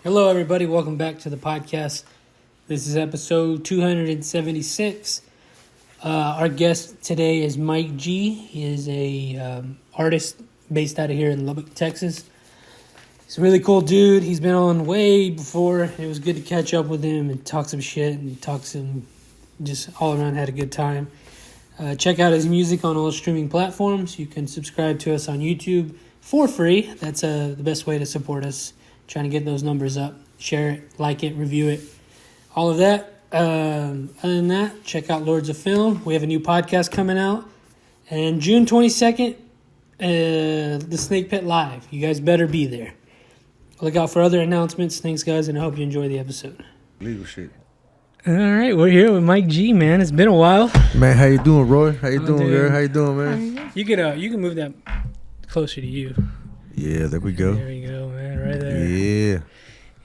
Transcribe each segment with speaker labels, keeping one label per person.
Speaker 1: Hello, everybody. Welcome back to the podcast. This is episode 276. Our guest today is Mike G. He is a artist based out of here in Lubbock, Texas. He's a really cool dude. He's been on way before. It was good to catch up with him and talk some shit and talk some, just all around had a good time. Check out his music on all streaming platforms. You can subscribe to us on YouTube for free. That's the best way to support us. Trying to get those numbers up. Share it, like it, review it. All of that. Other than that, check out Lords of Film. We have a new podcast coming out. And June 22nd, the Snake Pit Live. You guys better be there. Look out for other announcements. Thanks, guys, and I hope you enjoy the episode.
Speaker 2: Legal shit.
Speaker 1: All right, we're here with Mike G, man. It's been a while.
Speaker 2: Man, how you doing, Roy? How you doing, girl? How you doing, man?
Speaker 1: You can move that closer to you.
Speaker 2: Yeah, there we go.
Speaker 1: There we go, man. Right there.
Speaker 2: Yeah.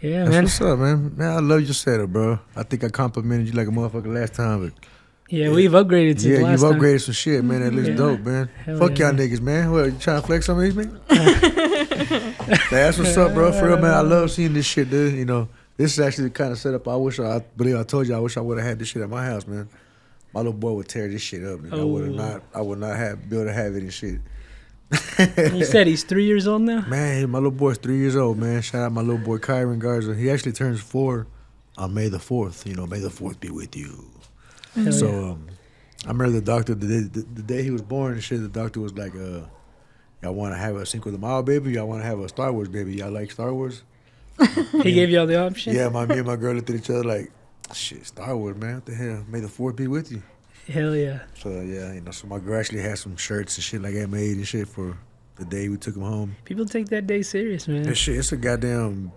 Speaker 1: Yeah,
Speaker 2: That's
Speaker 1: man.
Speaker 2: what's up, man. Man, I love your setup, bro. I think I complimented you like a motherfucker last time, but
Speaker 1: Yeah, we've upgraded since last
Speaker 2: you've
Speaker 1: time.
Speaker 2: upgraded some shit, man. That looks
Speaker 1: Yeah.
Speaker 2: dope, man.
Speaker 1: Hell
Speaker 2: Fuck
Speaker 1: yeah.
Speaker 2: y'all niggas, man. What, you trying to flex on me, man? That's what's up, bro. For real, man. I love seeing this shit, dude. You know, this is actually the kind of setup I wish I believe I told you I wish I would have had this shit at my house, man. My little boy would tear this shit up, man. I would not have be able to have it and shit.
Speaker 1: You said he's 3 years old now?
Speaker 2: Man, my little boy's 3 years old, man. Shout out my little boy Kyron Garza. He actually turns 4 on May the 4th. You know, May the 4th be with you.
Speaker 1: Hell
Speaker 2: So I remember the doctor, the day he was born and shit, the doctor was like, y'all want to have a Cinco de Mayo baby? Y'all want to have a Star Wars baby? Y'all like Star Wars?
Speaker 1: He gave you all the options?
Speaker 2: Yeah, me and my girl looked at each other like, shit, Star Wars, man. What the hell? May the 4th be with you.
Speaker 1: Hell yeah.
Speaker 2: So, yeah, you know, so my girl actually had some shirts and shit like that made and shit for the day we took him home.
Speaker 1: People take that day serious, man.
Speaker 2: That shit, it's a goddamn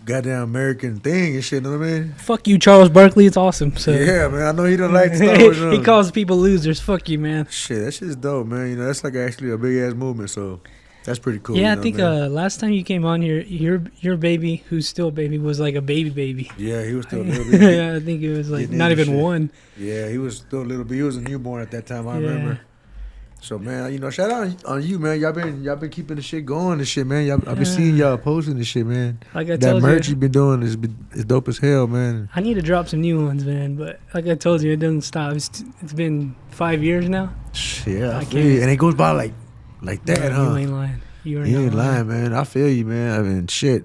Speaker 2: American thing and shit, you know what I mean?
Speaker 1: Fuck you, Charles Barkley. It's awesome. So
Speaker 2: Yeah, man, I know he don't like Star Wars.
Speaker 1: he calls people losers. Fuck you, man.
Speaker 2: Shit, that shit is dope, man. You know, that's like actually a big ass movement, so that's pretty cool.
Speaker 1: Yeah,
Speaker 2: you
Speaker 1: I
Speaker 2: know,
Speaker 1: think
Speaker 2: man.
Speaker 1: last time you came on here, your baby, who's still a baby, was like a baby.
Speaker 2: Yeah, he was still a little bit.
Speaker 1: Yeah, I think it was like
Speaker 2: Getting
Speaker 1: not
Speaker 2: into
Speaker 1: even
Speaker 2: shit.
Speaker 1: one.
Speaker 2: Yeah, he was still a little bit. He was a newborn at that time, I
Speaker 1: Yeah.
Speaker 2: remember. So, man, you know, shout out on you, man. Y'all been keeping the shit going and shit, man. I've been seeing y'all posting this shit, man.
Speaker 1: Like I
Speaker 2: That
Speaker 1: told
Speaker 2: merch
Speaker 1: you,
Speaker 2: you've been doing is dope as hell, man.
Speaker 1: I need to drop some new ones, man. But like I told you, it doesn't stop. It's been 5 years now.
Speaker 2: Yeah, I
Speaker 1: I
Speaker 2: feel you.
Speaker 1: can't-
Speaker 2: And it goes by like that,
Speaker 1: No,
Speaker 2: huh?
Speaker 1: You ain't lying. You
Speaker 2: You ain't lying, man. I feel you, man. I mean, shit.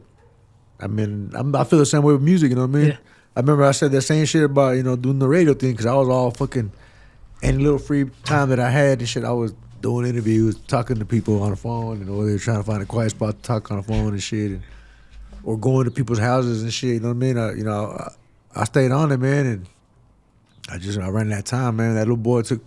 Speaker 2: I feel the same way with music, you know what I mean?
Speaker 1: Yeah.
Speaker 2: I remember I said that same shit about, you know, doing the radio thing because I was all fucking, any little free time that I had and shit, I was doing interviews, talking to people on the phone, and or they were trying to find a quiet spot to talk on the phone and shit, or going to people's houses and shit, you know what I mean? I stayed on it, man, and I ran that time, man. That little boy took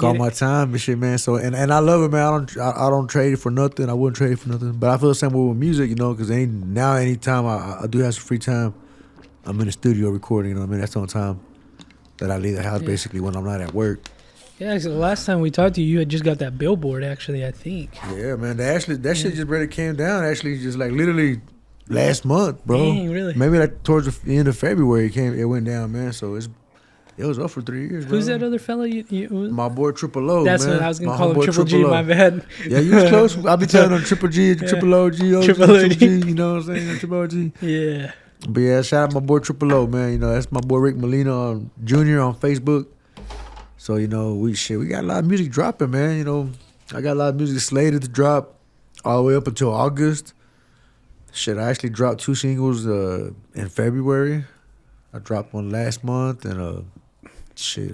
Speaker 2: all my time and shit, man. So and I love it, man. I don't trade it for nothing. I wouldn't trade it for nothing. But I feel the same way with music, you know, because anytime I do have some free time, I'm in the studio recording. You know what I mean? That's the only time that I leave the house, basically, when I'm not at work.
Speaker 1: Yeah, so the last time we talked to you, you had just got that billboard, actually, I think.
Speaker 2: Yeah, man. That shit just really came down. Actually, just like literally last month, bro.
Speaker 1: Dang, really?
Speaker 2: Maybe like towards the end of February, it went down, man. So it was up for 3 years, bro.
Speaker 1: Who's that other fella? You
Speaker 2: My boy Triple O,
Speaker 1: That's
Speaker 2: man.
Speaker 1: what I was going
Speaker 2: My
Speaker 1: to call him,
Speaker 2: homeboy
Speaker 1: Triple G,
Speaker 2: O.
Speaker 1: my bad.
Speaker 2: Yeah, you was close. I be telling them Triple G, Triple OG,
Speaker 1: Triple OG.
Speaker 2: you know what I'm saying? Triple OG.
Speaker 1: Yeah.
Speaker 2: But yeah, shout out my boy Triple O, man. You know, that's my boy Rick Molina Jr. on Facebook. So, you know, we got a lot of music dropping, man. You know, I got a lot of music slated to drop all the way up until August. Shit, I actually dropped 2 singles in February. I dropped one last month, and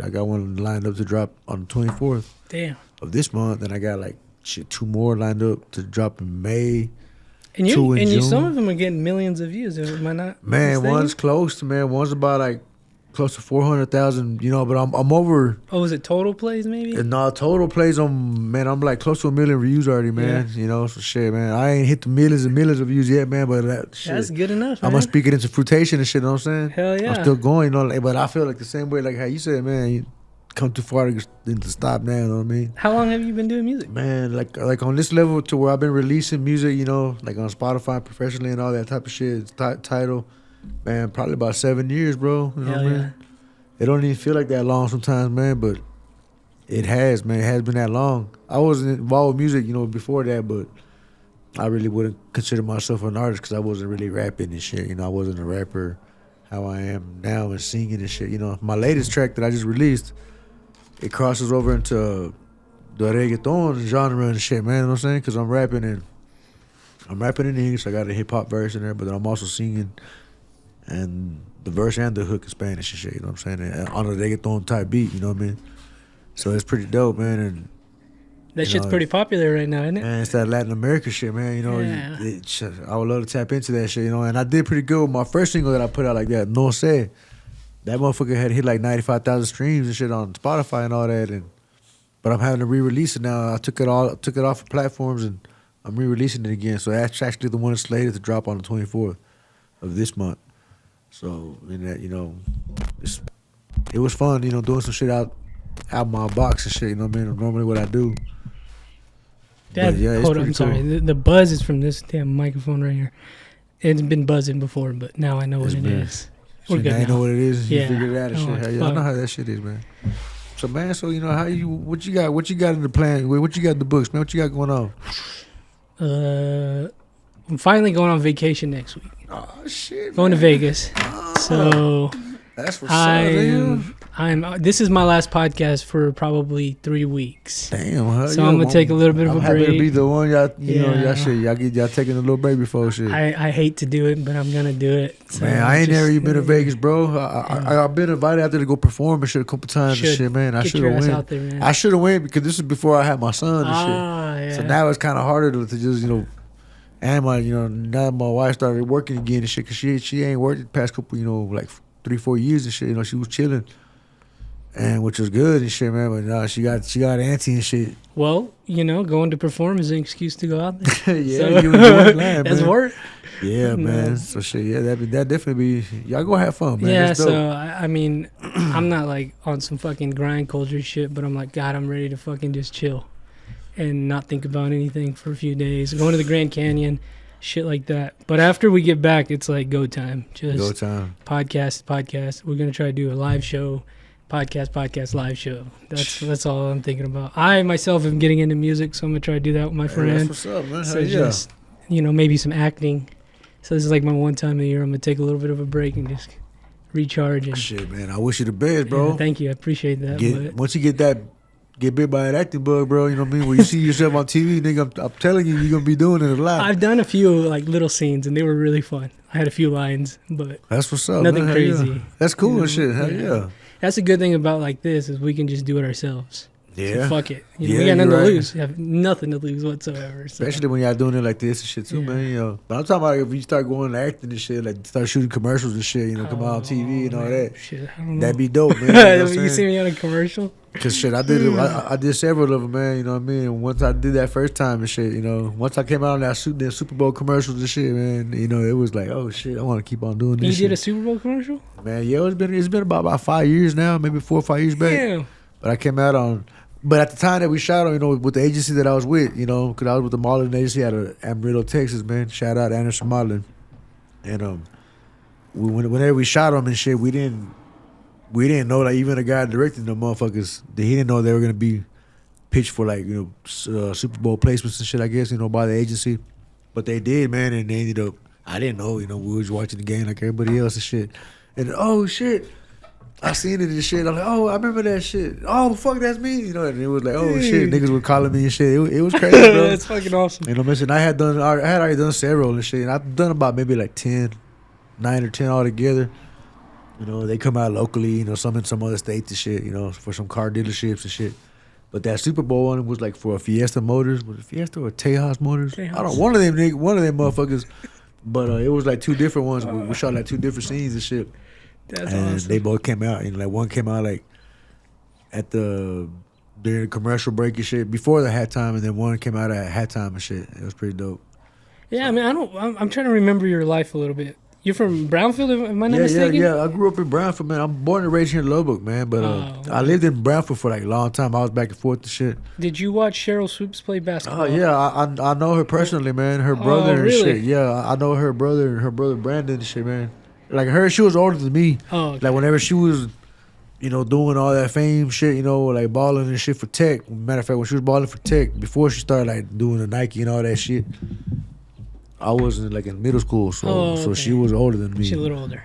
Speaker 2: I got one lined up to drop on the 24th
Speaker 1: Damn.
Speaker 2: of this month, and I got like 2 more lined up to drop in May.
Speaker 1: And
Speaker 2: 2 in June.
Speaker 1: some of them are getting millions of views. Am I not
Speaker 2: Man,
Speaker 1: mistaken?
Speaker 2: one's close to, man. One's about like close to 400,000, you know, but I'm over.
Speaker 1: Oh, is it total plays maybe?
Speaker 2: And total plays on, man, I'm like close to 1 million views already, man.
Speaker 1: Yeah.
Speaker 2: You know, so shit, man. I ain't hit the millions and millions of views yet, man, but that shit.
Speaker 1: That's good enough,
Speaker 2: I'm
Speaker 1: man.
Speaker 2: gonna speak it into fruition and shit, you know what I'm saying?
Speaker 1: Hell yeah.
Speaker 2: I'm still going, you know, like, but I feel like the same way, like how you said, man, you come too far to stop now, you know what I mean?
Speaker 1: How long have you been doing music?
Speaker 2: Man, like on this level to where I've been releasing music, you know, like on Spotify professionally and all that type of shit, title, man, probably about 7 years, bro. You know
Speaker 1: Hell
Speaker 2: what I
Speaker 1: yeah.
Speaker 2: mean? It don't even feel like that long sometimes, man, but it has, man. It has been that long. I wasn't involved with music, you know, before that, but I really wouldn't consider myself an artist because I wasn't really rapping and shit. You know, I wasn't a rapper how I am now and singing and shit. You know, my latest track that I just released, it crosses over into the reggaeton genre and shit, man. You know what I'm saying? Because I'm rapping in English. I got a hip hop verse in there, but then I'm also singing and the verse and the hook in Spanish and shit. You know what I'm saying? And on a reggaeton type beat. You know what I mean? So it's pretty dope, man. And
Speaker 1: that shit's pretty popular right now, isn't it?
Speaker 2: and it's that Latin America shit, man. You know,
Speaker 1: Yeah.
Speaker 2: I would love to tap into that shit, you know. And I did pretty good with my first single that I put out like that, No Sé. That motherfucker had hit like 95,000 streams and shit on Spotify and all that. But I'm having to re-release it now. I took it off of platforms and I'm re-releasing it again. So that's actually the one that's slated to drop on the 24th of this month. So in that, you know, it was fun, you know, doing some shit out my box and shit. You know what I mean? Normally what I do.
Speaker 1: Hold on, I'm sorry.
Speaker 2: Cool.
Speaker 1: The buzz is from this damn microphone right here. It's been buzzing before, but now I know what it is. We're good now.
Speaker 2: I know what it is.
Speaker 1: Yeah.
Speaker 2: You figured it out and shit. I know how that shit is, man. So man, you know what you got in the plan? What you got in the books, man? What you got going on?
Speaker 1: I'm finally going on vacation next week.
Speaker 2: Oh shit.
Speaker 1: Going to Vegas. So
Speaker 2: that's what's up.
Speaker 1: This is my last podcast for probably 3 weeks.
Speaker 2: Damn, huh?
Speaker 1: So I'm gonna take a little bit of a break.
Speaker 2: Happy to be the one y'all taking a little break before shit.
Speaker 1: I hate to do it, but I'm gonna do it. So
Speaker 2: man, I ain't never even been to Vegas, bro. I've been invited out there to go perform and shit a couple times and shit, man. I should have went. I should have went because this is before I had my son and shit.
Speaker 1: Yeah.
Speaker 2: So now it's kind of harder to just, you know. And now my wife started working again and shit, cause she ain't worked the past couple, you know, like 3-4 years and shit. You know, she was chilling, and which was good and shit, man. But now she got auntie and shit.
Speaker 1: Well, you know, going to perform is an excuse to go out there.
Speaker 2: Yeah, so, you doing that,
Speaker 1: that's
Speaker 2: man.
Speaker 1: work.
Speaker 2: Yeah, man. So shit, yeah, that definitely be y'all go have fun, man.
Speaker 1: Yeah, so I mean, I'm not like on some fucking grind culture shit, but I'm like, God, I'm ready to fucking just chill and not think about anything for a few days. Going to the Grand Canyon, shit like that. But after we get back, it's like go time. Just
Speaker 2: go time.
Speaker 1: Podcast. We're gonna try to do a live show, podcast, live show. That's all I'm thinking about. I myself am getting into music, so I'm gonna try to do that with my friend.
Speaker 2: That's what's up, man.
Speaker 1: So just maybe some acting. So this is like my one time a year. I'm gonna take a little bit of a break and just recharge. And,
Speaker 2: shit, man. I wish you the best, bro.
Speaker 1: Yeah, thank you. I appreciate that.
Speaker 2: Once you get bit by an acting bug, bro, you know what I mean? When you see yourself on TV, nigga, I'm telling you, you're gonna be doing it a lot.
Speaker 1: I've done a few like little scenes and they were really fun. I had a few lines, but
Speaker 2: that's what's up.
Speaker 1: Nothing
Speaker 2: man.
Speaker 1: crazy.
Speaker 2: Yeah. That's cool and shit. Hell yeah.
Speaker 1: That's a good thing about like this is we can just do it ourselves.
Speaker 2: Yeah.
Speaker 1: So fuck it. We got nothing to lose. We have nothing to lose whatsoever. So.
Speaker 2: Especially when y'all doing it like this and shit too, man. You know. But I'm talking about if you start going to acting and shit, like start shooting commercials and shit, come out on TV and all that.
Speaker 1: Shit, I don't know.
Speaker 2: That'd be dope, man.
Speaker 1: You see me on a commercial?
Speaker 2: Cause shit, I did several of them, man. You know what I mean. And once I did that first time and shit, once I came out on that Super Bowl commercials and shit, man, it was like, oh shit, I want to keep on doing this.
Speaker 1: You did a Super Bowl commercial?
Speaker 2: Man, yeah, it's been about 5 years now, maybe 4 or 5 years back.
Speaker 1: Yeah.
Speaker 2: But I came out on. But at the time that we shot on, with the agency that I was with, because I was with the modeling agency out of Amarillo, Texas, man. Shout out Anderson Modeling. And whenever we shot them and shit, we didn't know that even the guy directing the motherfuckers, that he didn't know they were gonna be pitched for like Super Bowl placements and shit. I guess by the agency, but they did, man, and they ended up. I didn't know, we was watching the game like everybody else and shit. And oh shit. I seen it and shit. I'm like, oh, I remember that shit. Oh, fuck, that's me. And it was like, oh, shit. Niggas were calling me and shit. It was crazy, bro.
Speaker 1: That's fucking awesome.
Speaker 2: Listen, I had already done several and shit. And I've done about maybe like 9 or 10 altogether. They come out locally, some in some other states and shit, for some car dealerships and shit. But that Super Bowl one was like for a Fiesta Motors. Was it Fiesta or Tejas Motors?
Speaker 1: Tejas.
Speaker 2: I don't know. One of them motherfuckers. But it was like 2 different ones. We shot like 2 different scenes and shit.
Speaker 1: That's
Speaker 2: and
Speaker 1: awesome.
Speaker 2: they both came out, one came out like at during the commercial break and shit before the halftime, and then one came out at halftime and shit. It was pretty dope.
Speaker 1: Yeah, I mean, I'm trying to remember your life a little bit. You're from Brownfield, am I not mistaken?
Speaker 2: Yeah. I grew up in Brownfield, man. I'm born and raised here in Lubbock, man. But I lived in Brownfield for like a long time. I was back and forth and shit.
Speaker 1: Did you watch Cheryl Swoops play basketball?
Speaker 2: Oh yeah, I know her personally, man. Her brother
Speaker 1: really?
Speaker 2: and shit. Yeah, I know her brother Brandon and shit, man. Like she was older than me.
Speaker 1: Oh, okay.
Speaker 2: Like whenever she was doing all that fame shit, like balling and shit for Tech. Matter of fact, when she was balling for Tech, before she started like doing the Nike and all that shit, I wasn't like in middle school, so she was older than me.
Speaker 1: She's a little older.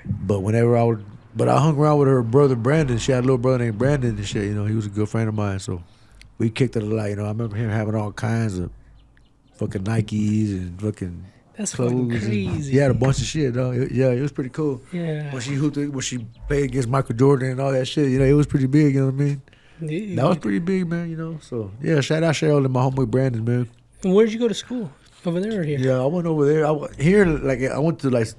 Speaker 2: But I hung around with her brother Brandon. She had a little brother named Brandon and shit. He was a good friend of mine, so we kicked it a lot. I remember him having all kinds of fucking Nikes and fucking.
Speaker 1: That's
Speaker 2: clothes.
Speaker 1: fucking crazy.
Speaker 2: He had a bunch of shit, though. It was pretty cool.
Speaker 1: Yeah.
Speaker 2: When she played against Michael Jordan and all that shit, it was pretty big. You know what I mean?
Speaker 1: Dude.
Speaker 2: That was pretty big, man. So yeah, shout out Cheryl and my homeboy Brandon, man.
Speaker 1: And where'd you go to school? Over there or here?
Speaker 2: Yeah, I went over there. I went to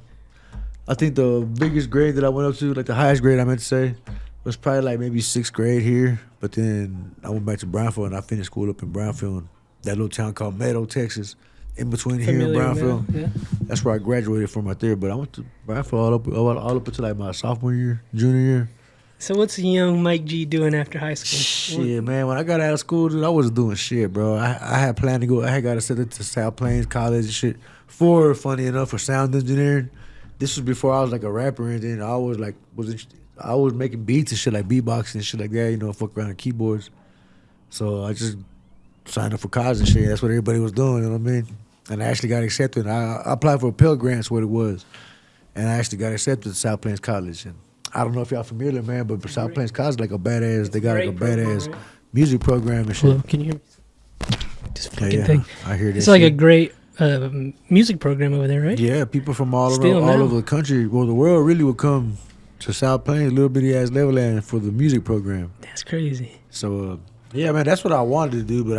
Speaker 2: I think the biggest grade that I went up to, like the highest grade I meant to say, was probably like maybe 6th grade here. But then I went back to Brownfield and I finished school up in Brownfield, that little town called Lubbock, Texas. In between here and Brownfield,
Speaker 1: yeah.
Speaker 2: That's where I graduated from right there. But I went to Brownfield all up until like my sophomore year, junior year.
Speaker 1: So what's young Mike G doing after high school?
Speaker 2: Shit, man. When I got out of school, dude, I wasn't doing shit, bro. I had planned to go. I had got accepted to South Plains College and shit. Funny enough, for sound engineering. This was before I was like a rapper, and then I was making beats and shit, like beatboxing and shit like that. Fuck around with keyboards. So I just signed up for college and shit. That's what everybody was doing. You know what I mean? And I actually got accepted. I applied for a Pell Grant's what it was. And I actually got accepted to South Plains College. And I don't know if y'all familiar, man, but South Plains College like a badass. They got like a badass music program and shit.
Speaker 1: Hello, can you hear me? This fucking thing.
Speaker 2: I hear that.
Speaker 1: It's like a great music program over there, right?
Speaker 2: Yeah, people from all over the country, well, the world really would come to South Plains, little bitty ass Levelland for the music program.
Speaker 1: That's crazy.
Speaker 2: So, yeah, man, that's what I wanted to do, but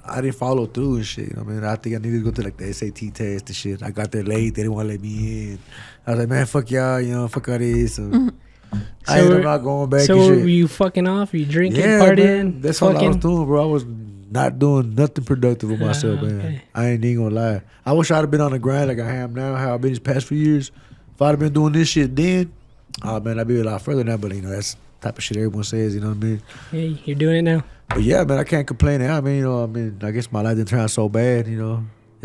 Speaker 2: I didn't follow through and shit. I think I needed to go to like the SAT test and shit. I got there late. They didn't want to let me in. I was like, man, fuck y'all, fuck all this. So I ended up not going back.
Speaker 1: So
Speaker 2: and shit.
Speaker 1: were you fucking off? Were you drinking, partying?
Speaker 2: Man, that's all I was doing, bro. I was not doing nothing productive with myself, man.
Speaker 1: Okay.
Speaker 2: I ain't even gonna lie. I wish I'd have been on the grind like I am now, how I've been these past few years. If I'd have been doing this shit then, man, I'd be a lot further now. But that's the type of shit everyone says. You know what I mean?
Speaker 1: Yeah, you're doing it now.
Speaker 2: But yeah, man, I can't complain now. I guess my life didn't turn out so bad, It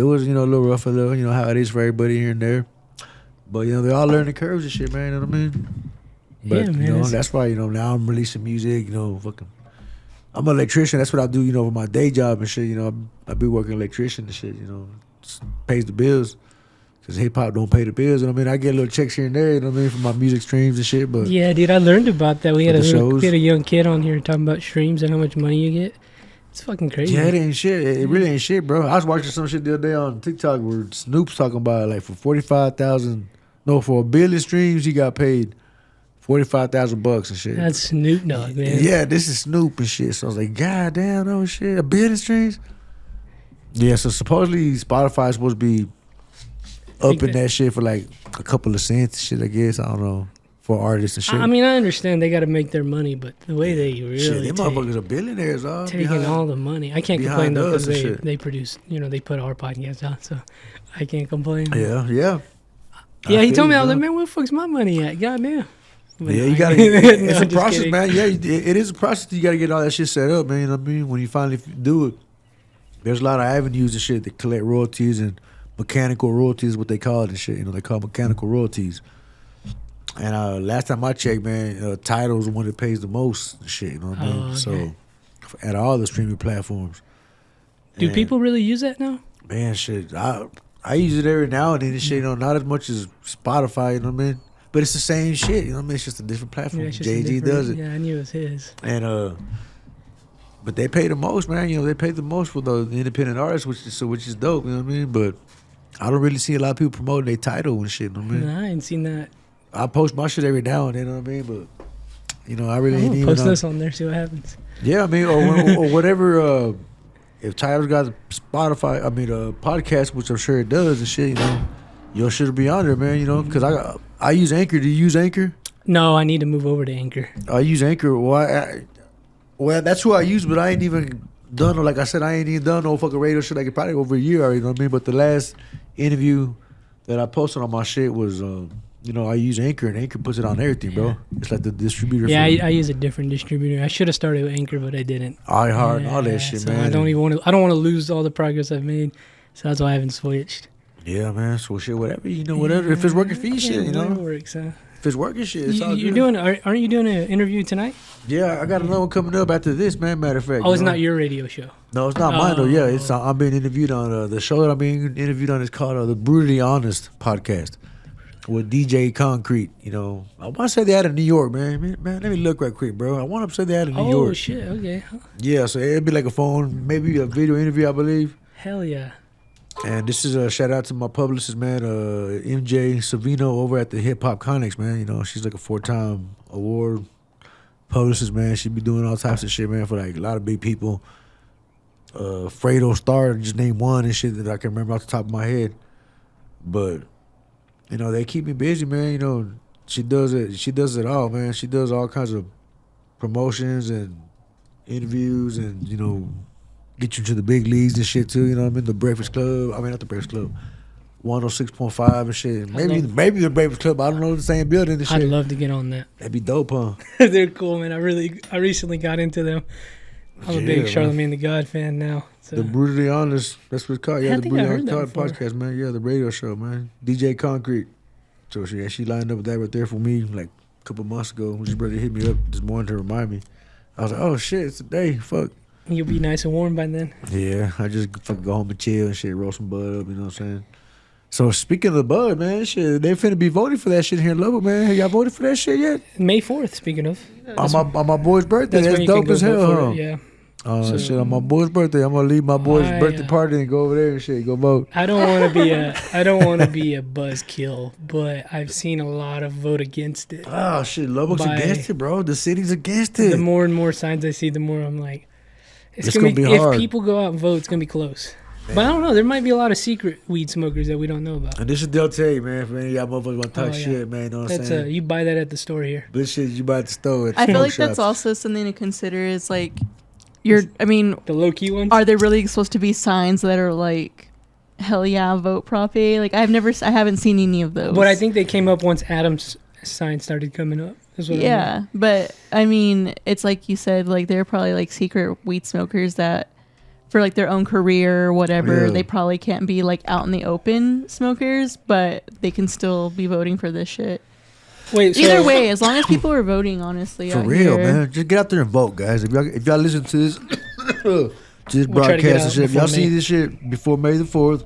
Speaker 2: was, a little rough, how it is for everybody here and there. But, they all learning curves and shit, man, you know what I mean? But,
Speaker 1: yeah, man,
Speaker 2: that's why, now I'm releasing music, fucking. I'm an electrician. That's what I do, with my day job and shit, I be working electrician and shit, pays the bills. Because hip-hop don't pay the bills, you know what I mean? I get little checks here and there, you know what I mean, for my music streams and shit, but...
Speaker 1: Yeah, dude, I learned about that. We had a young kid on here talking about streams and how much money you get. It's fucking crazy.
Speaker 2: Yeah, it ain't shit. It really ain't shit, bro. I was watching some shit the other day on TikTok where Snoop's talking about, like, for for 1 billion streams, he got paid $45,000 and shit.
Speaker 1: That's Snoop Dogg, man.
Speaker 2: Yeah, this is Snoop and shit. So I was like, God damn, oh shit, 1 billion streams? Yeah, so supposedly Spotify is supposed to be upping that shit for like a couple of cents shit, I guess. I don't know. For artists and shit.
Speaker 1: I mean, I understand they got to make their money, but the way they really
Speaker 2: shit, them motherfuckers are billionaires,
Speaker 1: taking all the money. I can't complain though because they produce, they put our podcast out, so I can't complain.
Speaker 2: Yeah.
Speaker 1: Yeah, he told me, I was like, man, where the fuck's my money at? Goddamn.
Speaker 2: But yeah, you gotta. It's a process, kidding. Man. Yeah, it is a process. You gotta get all that shit set up, man. You know what I mean? When you finally do it, there's a lot of avenues and shit that collect royalties and mechanical royalties, what they call it and shit. They call mechanical royalties. And last time I checked, man, Tidal's the one that pays the most and shit. You know what I mean? Okay. So, at all the streaming platforms.
Speaker 1: Do people really use that now?
Speaker 2: Man, shit, I use it every now and then and shit. Not as much as Spotify. You know what I mean? But it's the same shit. You know what I mean? It's just a different platform.
Speaker 1: Yeah,
Speaker 2: JG does it.
Speaker 1: Yeah, I knew it was his.
Speaker 2: And but they pay the most, man. They pay the most for the independent artists, which is dope. You know what I mean? But I don't really see a lot of people promoting their title and shit. You know what I mean?
Speaker 1: Nah, I ain't seen that.
Speaker 2: I post my shit every now and then. You know what I mean? But I really ain't even
Speaker 1: post this on there, see what happens.
Speaker 2: Yeah, I mean, or whatever. If Tidal's got Spotify, a podcast, which I'm sure it does and shit. Your shit will be on there, man. Because I use Anchor. Do you use Anchor?
Speaker 1: No, I need to move over to Anchor.
Speaker 2: I use Anchor. Well, that's who I use, but I ain't even done. Like I said, I ain't even done no fucking radio shit. Like probably over a year already. You know what I mean? But the last interview that I posted on my shit was, I use Anchor, and Anchor puts it on everything, bro. It's like the distributor.
Speaker 1: Yeah, I use a different distributor. I should have started with Anchor, but I didn't.
Speaker 2: iHeart and all that shit,
Speaker 1: so
Speaker 2: man.
Speaker 1: I don't want to lose all the progress I've made, so that's why I haven't switched.
Speaker 2: Yeah, man. So shit, whatever, whatever. If it's working for you, shit,
Speaker 1: It works, huh?
Speaker 2: If it's working, shit, it's all
Speaker 1: You're
Speaker 2: good.
Speaker 1: aren't you doing an interview tonight?
Speaker 2: Yeah, I got another one coming up after this, man. Matter of fact.
Speaker 1: Oh, it's not your radio show.
Speaker 2: No, it's not mine though. Yeah,
Speaker 1: Oh.
Speaker 2: it's I'm being interviewed on the show that I'm being interviewed on is called the Brutally Honest podcast with DJ Concrete. You know, I want to say they out of New York, man. Man, let me look right quick, bro. I want to say they out of New
Speaker 1: Oh
Speaker 2: York.
Speaker 1: shit! Okay.
Speaker 2: Yeah, so it'd be like a phone, maybe a video interview, I believe.
Speaker 1: Hell yeah.
Speaker 2: And this is a shout out to my publicist, man, MJ Savino over at the Hip Hop Conics, man. You know, she's like a 4-time award publicist, man. She be doing all types of shit, man, for like a lot of big people. Fredo Star, just name one and shit that I can remember off the top of my head. But, you know, they keep me busy, man. You know, she does it all, man. She does all kinds of promotions and interviews and, you know, get you to the big leagues and shit too, you know what I mean? The Breakfast Club. I mean, not the Breakfast Club. 106.5 and shit. Maybe the Breakfast Club. I don't know, the same building and shit.
Speaker 1: I'd love to get on that.
Speaker 2: That'd be dope, huh?
Speaker 1: They're cool, man. I recently got into them. I'm a big
Speaker 2: man.
Speaker 1: Charlamagne the God fan now. So.
Speaker 2: The Brutally Honest, that's what it's called. Yeah,
Speaker 1: I
Speaker 2: the
Speaker 1: think I
Speaker 2: Brutally
Speaker 1: heard
Speaker 2: Honest
Speaker 1: that
Speaker 2: podcast, man. Yeah, the radio show, man. DJ Concrete. So she lined up with that right there for me like a couple months ago. She brother hit me up this morning to remind me. I was like, oh shit, it's today. Fuck.
Speaker 1: You'll be nice and warm by then.
Speaker 2: Yeah, I just fucking go home and chill and shit, roll some bud up, you know what I'm saying? So speaking of the bud, man, shit, they finna be voting for that shit here in Lubbock, man. Have y'all voted for that shit yet?
Speaker 1: May 4th, speaking of.
Speaker 2: On my boy's birthday. That's
Speaker 1: when you can
Speaker 2: dope
Speaker 1: go
Speaker 2: as
Speaker 1: vote
Speaker 2: hell,
Speaker 1: for
Speaker 2: huh?
Speaker 1: it, yeah.
Speaker 2: So, shit, on my boy's birthday, I'm gonna leave my boy's birthday party and go over there and shit, go vote.
Speaker 1: I don't want to be a buzzkill, but I've seen a lot of vote against it.
Speaker 2: Oh shit, Lubbock's against it, bro. The city's against it.
Speaker 1: The more and more signs I see, the more I'm like, it's
Speaker 2: gonna be hard.
Speaker 1: If people go out and vote, it's gonna be close. Man. But I don't know. There might be a lot of secret weed smokers that we don't know about.
Speaker 2: And this is they'll tell you, man. If any of y'all motherfuckers want to talk
Speaker 1: yeah.
Speaker 2: shit, man, you know what I'm saying?
Speaker 1: You buy that at the store here.
Speaker 2: This shit you buy at the store.
Speaker 3: I feel like that's also something to consider. Is like, the
Speaker 1: low key ones.
Speaker 3: Are there really supposed to be signs that are like, hell yeah, vote Prop A? Like I haven't seen any of those.
Speaker 1: But I think they came up once Adam's sign started coming up.
Speaker 3: Yeah, but I mean, it's like you said, like they're probably like secret weed smokers that, for like their own career or whatever, they probably can't be like out in the open smokers, but they can still be voting for this shit.
Speaker 1: Wait,
Speaker 3: either way, as long as people are voting, honestly,
Speaker 2: for real, man, just get out there and vote, guys. If y'all listen to this, this broadcast and shit, if y'all see this shit before May the 4th,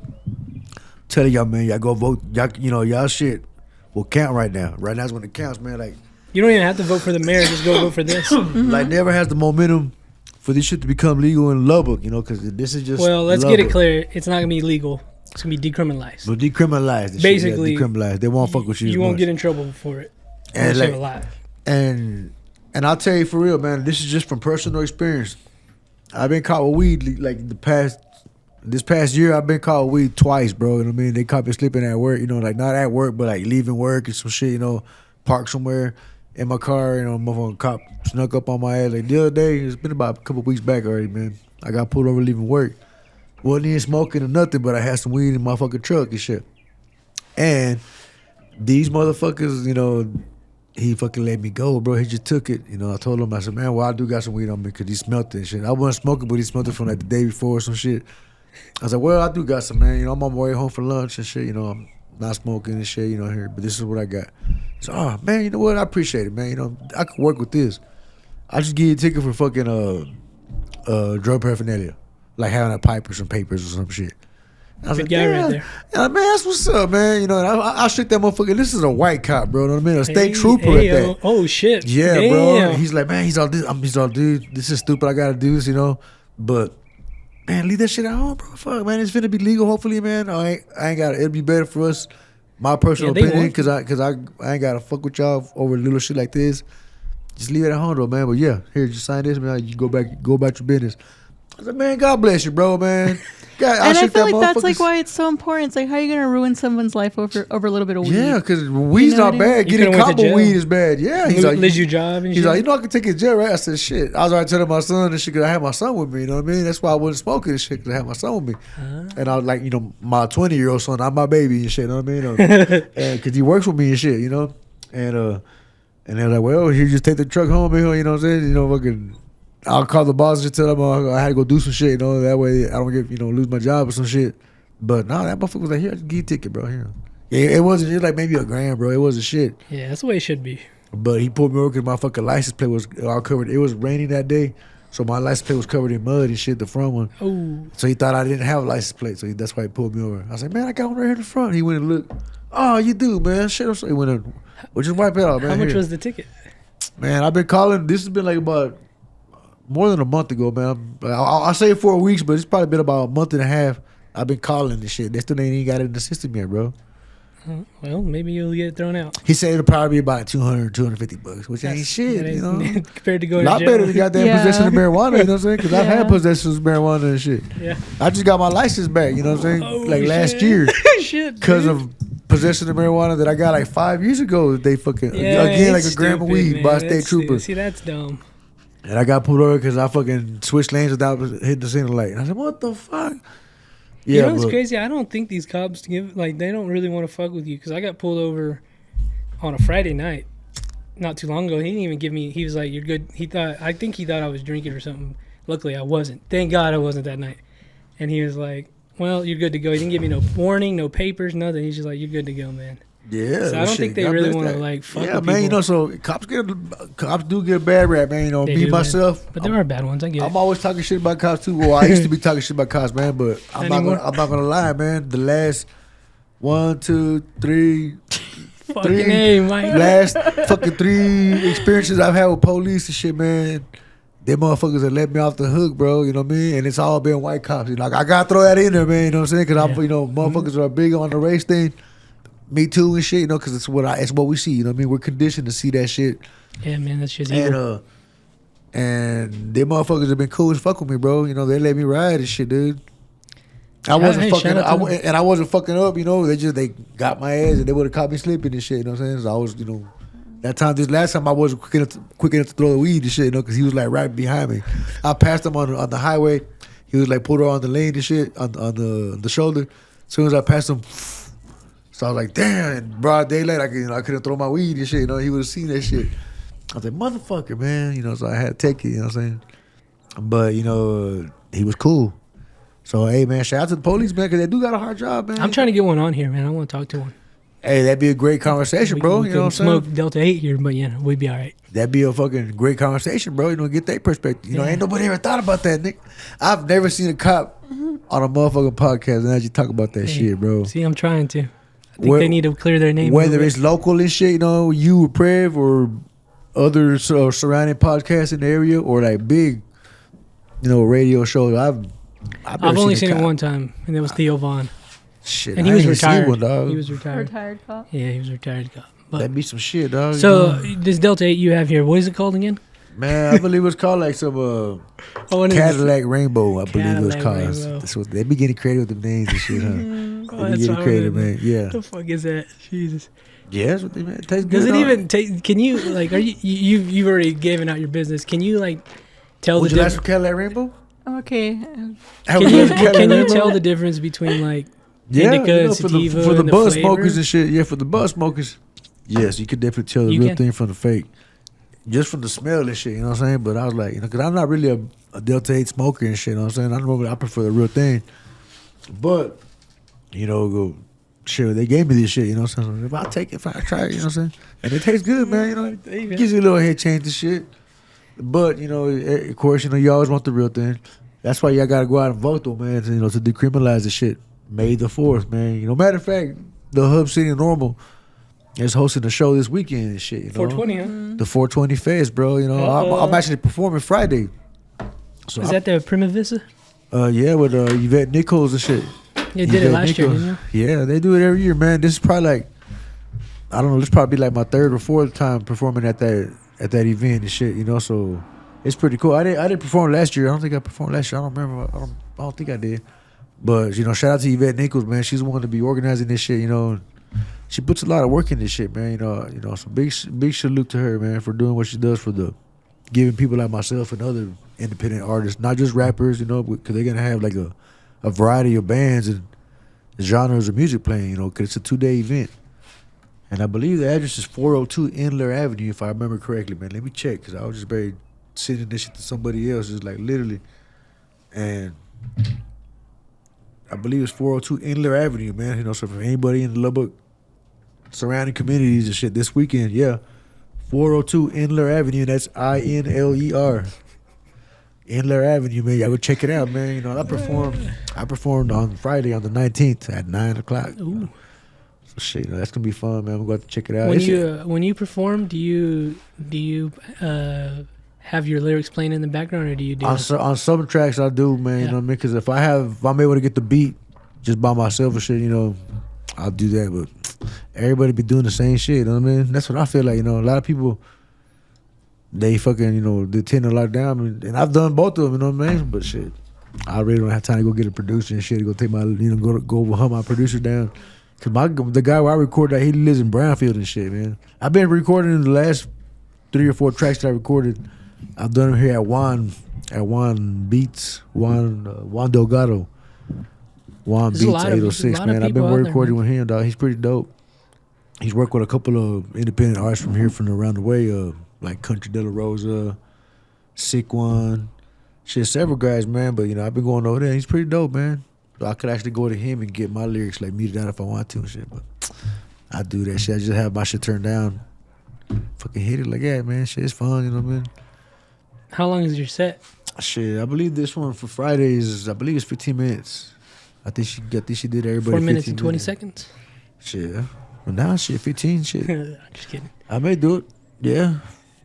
Speaker 2: tell y'all, man, y'all go vote. Y'all shit will count right now. Right now is when it counts, man. Like
Speaker 1: you don't even have to vote for the mayor; just go vote for this.
Speaker 2: Like never has the momentum for this shit to become legal in Lubbock, because this is just.
Speaker 1: Well, let's
Speaker 2: Lubbock.
Speaker 1: get it clear. It's not gonna be legal. It's gonna be decriminalized.
Speaker 2: But decriminalized.
Speaker 1: Basically,
Speaker 2: decriminalized. They won't fuck with you.
Speaker 1: You won't get in trouble for it.
Speaker 2: And
Speaker 1: like, alive.
Speaker 2: And I'll tell you for real, man. This is just from personal experience. I've been caught with weed like this past year. I've been caught with weed twice, bro. You know what I mean? They caught me sleeping at work. Like not at work, but like leaving work and some shit. Parked somewhere in my car. Motherfucking cop snuck up on my ass. Like the other day, it's been about a couple weeks back already, man. I got pulled over leaving work. Wasn't even smoking or nothing, but I had some weed in my fucking truck and shit. And these motherfuckers, he fucking let me go, bro. He just took it. I told him, I said, man, well, I do got some weed on me because he smelled it and shit. I wasn't smoking, but he smelled it from like the day before or some shit. I was like, well, I do got some, man. I'm on my way home for lunch and shit. I'm not smoking and shit, here, but this is what I got. So, oh, man, you know what? I appreciate it, man. I could work with this. I just give you a ticket for fucking drug paraphernalia. Like having a pipe or some papers or some shit. I was
Speaker 1: good guy right there.
Speaker 2: Man, that's what's up, man. And I shook that motherfucker. This is a white cop, bro. You know what I mean? A state trooper at that.
Speaker 1: Oh shit.
Speaker 2: Yeah,
Speaker 1: damn.
Speaker 2: bro. He's like, man, he's all dude. This is stupid. I gotta do this, But man, leave that shit at home, bro. Fuck, man. It's finna be legal, hopefully, man. I ain't got. It'll be better for us. My personal opinion, because I ain't gotta fuck with y'all over little shit like this. Just leave it at home, though, man. But yeah, here, just sign this, man. You go about your business. I said, man, God bless you, bro, man. God,
Speaker 3: and I feel like that's like why it's so important. It's like, how are you gonna ruin someone's life over a little bit of weed?
Speaker 2: Yeah, because weed's not bad. Getting caught with weed is bad. Yeah,
Speaker 1: he's like, lose your job. And
Speaker 2: he's like, I can take his jail, right? I said, shit. I was already telling my son and shit because I had my son with me. You know what I mean? That's why I wasn't smoking and shit because I had my son with me. And I was like, my 20-year-old son, not my baby and shit. You know what I mean? Because he works with me and shit. And they're like, well, here, just take the truck home. You know what I'm saying? Fucking. I'll call the boss and just tell them I had to go do some shit, that way I don't get, lose my job or some shit. But no, that motherfucker was like, here, give you a ticket, bro. Here, It wasn't just like maybe a grand, bro. It wasn't shit.
Speaker 1: Yeah, that's the way it should be.
Speaker 2: But he pulled me over because my fucking license plate was all covered. It was raining that day, so my license plate was covered in mud and shit, the front one.
Speaker 1: Oh.
Speaker 2: So he thought I didn't have a license plate, so that's why he pulled me over. I was like, man, I got one right here in the front. He went and looked. Oh, you do, man. Shit. He went and, well, just wipe it out, man.
Speaker 1: How much
Speaker 2: Here.
Speaker 1: was the ticket?
Speaker 2: Man, I've been calling. This has been like about more than a month ago, man. I say 4 weeks, but it's probably been about a month and a half. I've been calling this shit. They still ain't even got it in the system yet, bro.
Speaker 1: Well, maybe you'll get it thrown out.
Speaker 2: He said it'll probably be about $200-$250, which ain't shit,
Speaker 1: that
Speaker 2: you know.
Speaker 1: compared to going
Speaker 2: A lot
Speaker 1: to jail.
Speaker 2: better than goddamn possession of marijuana, you know what I'm saying? Because I've had possessions of marijuana and shit.
Speaker 1: Yeah.
Speaker 2: I just got my license back, you know what I'm saying?
Speaker 1: Oh,
Speaker 2: like last
Speaker 1: shit.
Speaker 2: year.
Speaker 1: Shit.
Speaker 2: Because
Speaker 1: dude.
Speaker 2: of possession of marijuana that I got like 5 years ago. They fucking, again, like
Speaker 1: it's
Speaker 2: a gram of
Speaker 1: stupid,
Speaker 2: weed
Speaker 1: man.
Speaker 2: by a
Speaker 1: That's
Speaker 2: state trooper.
Speaker 1: stupid. See, that's dumb.
Speaker 2: And I got pulled over because I fucking switched lanes without hitting the signal light. And I said, what the fuck?
Speaker 1: You
Speaker 2: Yeah,
Speaker 1: know what's
Speaker 2: but
Speaker 1: crazy? I don't think these cops they don't really want to fuck with you because I got pulled over on a Friday night not too long ago. He didn't even give me. He was like, "You're good." I think he thought I was drinking or something. Luckily, I wasn't. Thank God I wasn't that night. And he was like, "Well, you're good to go." He didn't give me no warning, no papers, nothing. He's just like, "You're good to go, man."
Speaker 2: yeah.
Speaker 1: So I don't
Speaker 2: shit,
Speaker 1: think they
Speaker 2: God
Speaker 1: really
Speaker 2: bless
Speaker 1: want to
Speaker 2: that.
Speaker 1: like fuck
Speaker 2: Yeah,
Speaker 1: with
Speaker 2: man,
Speaker 1: people.
Speaker 2: you know, so cops do get a bad rap, man. You know,
Speaker 1: They
Speaker 2: me
Speaker 1: do,
Speaker 2: myself.
Speaker 1: But there are bad ones. I get
Speaker 2: I'm
Speaker 1: it.
Speaker 2: always talking shit about cops too. Well, I used to be talking shit about cops, man, but I'm
Speaker 1: Anymore?
Speaker 2: not gonna lie, man. The last 1, 2, 3
Speaker 1: Fucking name, Mike.
Speaker 2: last fucking 3 experiences I've had with police and shit, man. Them motherfuckers have let me off the hook, bro. You know what I mean? And it's all been white cops. You know, like, I gotta throw that in there, man. You know what I'm saying? Because I'm, you know, motherfuckers are big on the race thing. Me too and shit. You know, because it's what we see. You know what I mean? We're conditioned to see that shit.
Speaker 1: Yeah, man, that shit's evil.
Speaker 2: And them motherfuckers have been cool as fuck with me, bro. You know, they let me ride and shit, dude. I wasn't
Speaker 1: hey,
Speaker 2: fucking,
Speaker 1: shout out to them.
Speaker 2: and I wasn't fucking up. You know, they got my ass and they would have caught me slipping and shit. You know what I'm saying? So I was, you know, this last time I wasn't quick enough to throw the weed and shit. You know, because he was like right behind me. I passed him on the highway. He was like pulled her on the lane and shit on the shoulder. As soon as I passed him, so I was like, damn, in broad daylight, I couldn't throw my weed and shit. You know, he would have seen that shit. I was like, motherfucker, man. You know, so I had to take it. You know what I'm saying? But you know, he was cool. So, hey, man, shout out to the police, man, because they do got a hard job, man.
Speaker 1: I'm trying to get one on here, man. I want to talk to one.
Speaker 2: Hey, that'd be a great conversation, bro.
Speaker 1: We
Speaker 2: You know what I'm
Speaker 1: smoke
Speaker 2: saying?
Speaker 1: Delta 8 here, but yeah, we'd be all right.
Speaker 2: That'd be a fucking great conversation, bro. You know, get that perspective. You know, ain't nobody ever thought about that, Nick. I've never seen a cop on a motherfucking podcast and actually talk about that shit, bro.
Speaker 1: See, I'm trying to. I think they need to clear their name.
Speaker 2: Whether it's local and shit, you know, you, Prev, or other surrounding podcasts in the area, or like big, you know, radio shows. I've
Speaker 1: only seen it one time, and it was Theo Vaughn.
Speaker 2: Shit,
Speaker 1: And he
Speaker 2: I
Speaker 1: was
Speaker 2: ain't seen
Speaker 1: retired.
Speaker 2: one, dog.
Speaker 1: He was retired.
Speaker 3: Retired cop.
Speaker 1: Yeah, he was a retired cop. But,
Speaker 2: That'd be some shit, dog.
Speaker 1: so
Speaker 2: you know?
Speaker 1: this Delta 8 you have here, what is it called again?
Speaker 2: Man, I believe it's called like some
Speaker 1: What is it?
Speaker 2: Cadillac Rainbow. I believe it was
Speaker 1: Cadillac
Speaker 2: called.
Speaker 1: Rainbow.
Speaker 2: That's what they be getting creative with the names and shit, huh?
Speaker 1: Oh,
Speaker 2: They be
Speaker 1: that's
Speaker 2: getting
Speaker 1: what
Speaker 2: creative,
Speaker 1: I
Speaker 2: man. Yeah.
Speaker 1: What the fuck is that? Jesus.
Speaker 2: Yeah, that's what they man. It tastes good.
Speaker 1: Does it
Speaker 2: dog.
Speaker 1: even take? Can you like? Are you've already given out your business? Can you like tell
Speaker 2: Would
Speaker 1: the
Speaker 2: you like
Speaker 1: difference?
Speaker 2: some Cadillac Rainbow?
Speaker 3: Okay.
Speaker 1: Can you tell the difference between like indica and sativa
Speaker 2: for the
Speaker 1: and the
Speaker 2: buzz
Speaker 1: flavor?
Speaker 2: smokers and shit? Yeah, for the buzz smokers. Yes, you could definitely tell the
Speaker 1: You
Speaker 2: real
Speaker 1: can?
Speaker 2: thing from the fake, just from the smell and shit. You know what I'm saying? But I was like, you know, because I'm not really a Delta 8 smoker and shit. You know what I'm saying? I prefer the real thing. But you know, sure, they gave me this shit. You know what I'm saying? If I take it, if I try it, you know what I'm saying? And it tastes good, man. You know, it gives you a little head change and shit. But you know, of course, you know, you always want the real thing. That's why y'all gotta go out and vote, though, man. To, you know, to decriminalize the shit. May the 4th, man. You know, matter of fact, the Hub City Normal is hosting a show this weekend and shit. You know,
Speaker 1: 420, huh?
Speaker 2: the 420 Fest, bro. You know, I'm actually performing Friday. So
Speaker 1: Is that the Prima Vista?
Speaker 2: yeah, with Yvette Nichols and shit.
Speaker 1: They did it
Speaker 2: Yvette
Speaker 1: last year,
Speaker 2: Nichols.
Speaker 1: didn't you?
Speaker 2: Yeah, they do it every year, man. This is probably like, I don't know, this probably be like my 3rd or 4th time performing at that event and shit. You know, so it's pretty cool. I didn't perform last year. I don't think I performed last year. I don't remember. I don't think I did. But you know, shout out to Yvette Nichols, man. She's the one to be organizing this shit. You know, she puts a lot of work in this shit, man. You know, so big salute to her, man, for doing what she does for the giving people like myself and other independent artists, not just rappers, you know, because they're gonna have like a variety of bands and genres of music playing, you know, because it's a 2-day event. And I believe the address is 402 Inler Avenue, if I remember correctly, man. Let me check, because I was just very sending this shit to somebody else, just like literally. And I believe it's 402 Inler Avenue, man. You know, so for anybody in the Lubbock surrounding communities and shit this weekend. Yeah, 402 Inler Avenue. That's INLER. Inler Avenue, man. Y'all go check it out, man. You know, I performed on Friday on the 19th at 9 o'clock.
Speaker 1: Ooh.
Speaker 2: So shit, you know, that's gonna be fun, man. I'm going to check it out.
Speaker 1: When you perform, do you have your lyrics playing in the background, or do you do
Speaker 2: on some tracks I do, man? You know what I mean? Because if I'm able to get the beat just by myself and shit, you know, I'll do that. But everybody be doing the same shit. You know what I mean? That's what I feel like. You know, a lot of people, they fucking, you know, they tend to lock down, and I've done both of them. You know what I mean? But shit, I really don't have time to go get a producer and shit to go take my, you know, go hunt my producer down. Cause the guy where I record that, he lives in Brownfield and shit, man. I've been recording in the last 3 or 4 tracks that I recorded. I've done them here at Juan Beats, Juan Delgado. Juan Beats 806, man. I've been recording with him, dog. He's pretty dope. He's worked with a couple of independent artists from here, from around the way, like Kuntry Dela Rosa, Sick One, shit, several guys, man. But you know, I've been going over there. He's pretty dope, man. So I could actually go to him and get my lyrics like muted out if I want to and shit. But I do that shit. I just have my shit turned down. Fucking hit it like that, man. Shit, it's fun, you know what I mean?
Speaker 1: How long is your set?
Speaker 2: Shit, I believe this one for Fridays, I believe it's 15 minutes. I think she did everybody
Speaker 1: 4 minutes and 20 seconds?
Speaker 2: Shit. Well, now shit, 15 shit.
Speaker 1: I'm just kidding.
Speaker 2: I may do it. Yeah.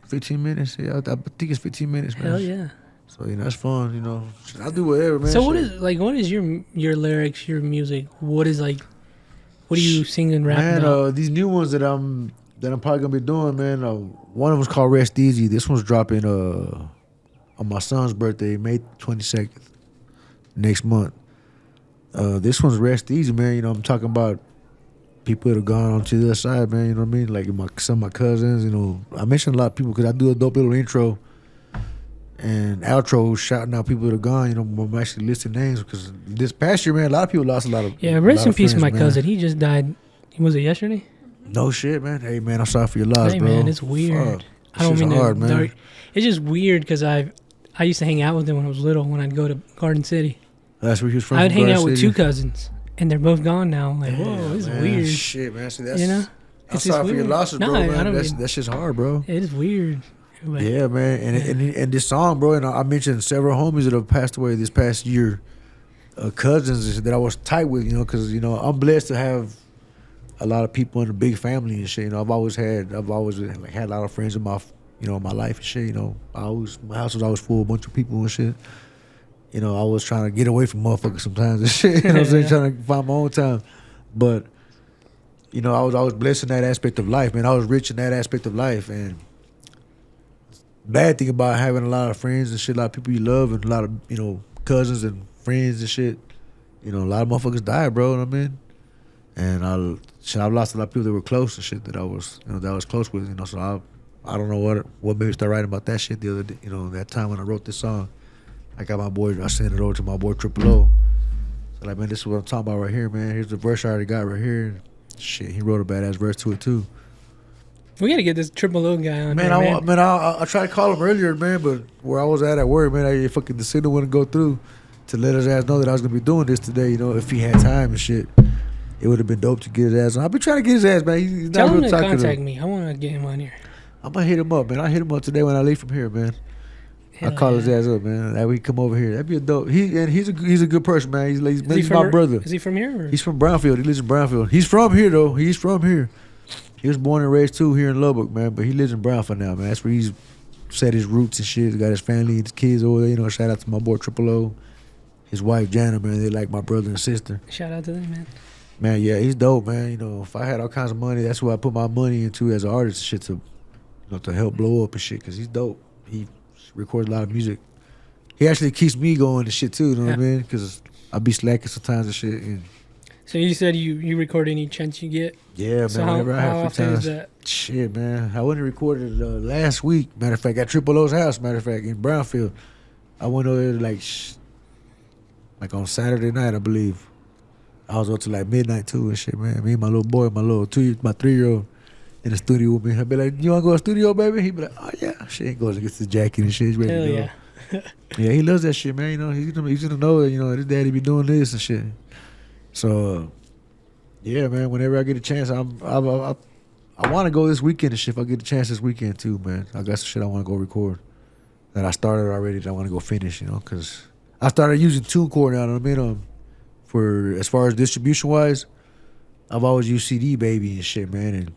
Speaker 2: 15 minutes. Yeah, I think it's 15 minutes, man.
Speaker 1: Hell yeah.
Speaker 2: So, you know, that's fun, you know. I do whatever, man.
Speaker 1: So what is your lyrics, your music? What do you sing and rap about?
Speaker 2: Man, these new ones that I'm probably gonna be doing, man. One of them's called Rest Easy. This one's dropping on my son's birthday, May 22nd, next month. This one's Rest Easy, man. You know, I'm talking about people that have gone on to the other side, man. You know what I mean? Like some of my cousins, you know. I mentioned a lot of people because I do a dope little intro and outro shouting out people that are gone. You know, I'm actually listing names because this past year, man, a lot of people lost a lot of.
Speaker 1: Yeah, rest in peace, my cousin. He just died. Was it yesterday?
Speaker 2: No shit, man. Hey, man, I'm sorry for your loss,
Speaker 1: hey,
Speaker 2: bro.
Speaker 1: Man, it's weird. I don't mean
Speaker 2: hard, man.
Speaker 1: It's just weird because I used to hang out with him when I was little. When I'd go to Garden City,
Speaker 2: that's where he was from.
Speaker 1: I'd hang out with 2 cousins, and they're both gone now. I'm like, whoa, this is weird.
Speaker 2: Shit, man. See, that's,
Speaker 1: you know,
Speaker 2: I'm sorry for your losses, bro. Man, that's just hard, bro.
Speaker 1: It is weird.
Speaker 2: But, yeah, man, and this song, bro. And I mentioned several homies that have passed away this past year, cousins that I was tight with, you know, because you know I'm blessed to have a lot of people in a big family and shit. You know, I've always had a lot of friends in my life and shit. You know, my house was always full of a bunch of people and shit. You know, I was trying to get away from motherfuckers sometimes and shit. You know what I'm saying? Trying to find my own time. But, you know, I was always blessed in that aspect of life, man. I was rich in that aspect of life. And bad thing about having a lot of friends and shit, a lot of people you love and a lot of, you know, cousins and friends and shit, you know, a lot of motherfuckers died, bro, you know what I mean? And I've lost a lot of people that were close and shit that I was close with, you know, so I don't know what made me start writing about that shit the other day, you know, that time when I wrote this song. I sent it over to my boy Triple O. So like, man, this is what I'm talking about right here, man. Here's the verse I already got right here. Shit, he wrote a badass verse to it too.
Speaker 1: We gotta get this Triple O guy on.
Speaker 2: Man, I tried to call him earlier, man, but where I was at work, man, the signal wouldn't go through to let his ass know that I was gonna be doing this today. You know, if he had time and shit, it would have been dope to get his ass on. I've been trying to get his ass, man. He's
Speaker 1: Tell
Speaker 2: not
Speaker 1: him
Speaker 2: real
Speaker 1: to
Speaker 2: talkative.
Speaker 1: contact me. I want to get him on here.
Speaker 2: I'm gonna hit him up, man. I'll hit him up today when I leave from here, man. I'll call his ass up, man. That way he come over here. That'd be a dope. He's a good person, man. He's my brother.
Speaker 1: Is he from here? Or?
Speaker 2: He's from Brownfield. He lives in Brownfield. He's from here though. He's from here. He was born and raised too here in Lubbock, man. But he lives in Brownfield now, man. That's where he's set his roots and shit. He got his family, his kids over there. You know, shout out to my boy Triple O, his wife Jana, man. They like my brother and sister.
Speaker 1: Shout out to them, man.
Speaker 2: Man, yeah, he's dope, man. You know, if I had all kinds of money, that's what I put my money into as an artist and shit to help blow up and shit. Cause he's dope. He records a lot of music. He actually keeps me going and shit too, you know what I mean? Because I be slacking sometimes and shit. And
Speaker 1: so you said you record any chance you get?
Speaker 2: Yeah, man.
Speaker 1: So
Speaker 2: whenever I have free time.
Speaker 1: Is that?
Speaker 2: Shit, man. I went and recorded last week. Matter of fact, at Triple O's house. Matter of fact, in Brownfield. I went over there like on Saturday night, I believe. I was up to like midnight too and shit, man. Me and my little boy, my 3-year-old in the studio with me. I'd be like, "You want to go to the studio, baby?" He'd be like, "Oh yeah." Shit, he goes and gets his jacket and shit. He's ready to go.
Speaker 1: Yeah.
Speaker 2: Yeah, he loves that shit, man. You know, he's gonna know that, you know, his daddy be doing this and shit. So, Yeah, man. Whenever I get a chance, I want to go this weekend and shit. If I get a chance this weekend too, man. I got some shit I want to go record that I started already that I want to go finish. Because I started using TuneCore now. I mean, for as far as distribution wise, I've always used CD Baby and shit, man. And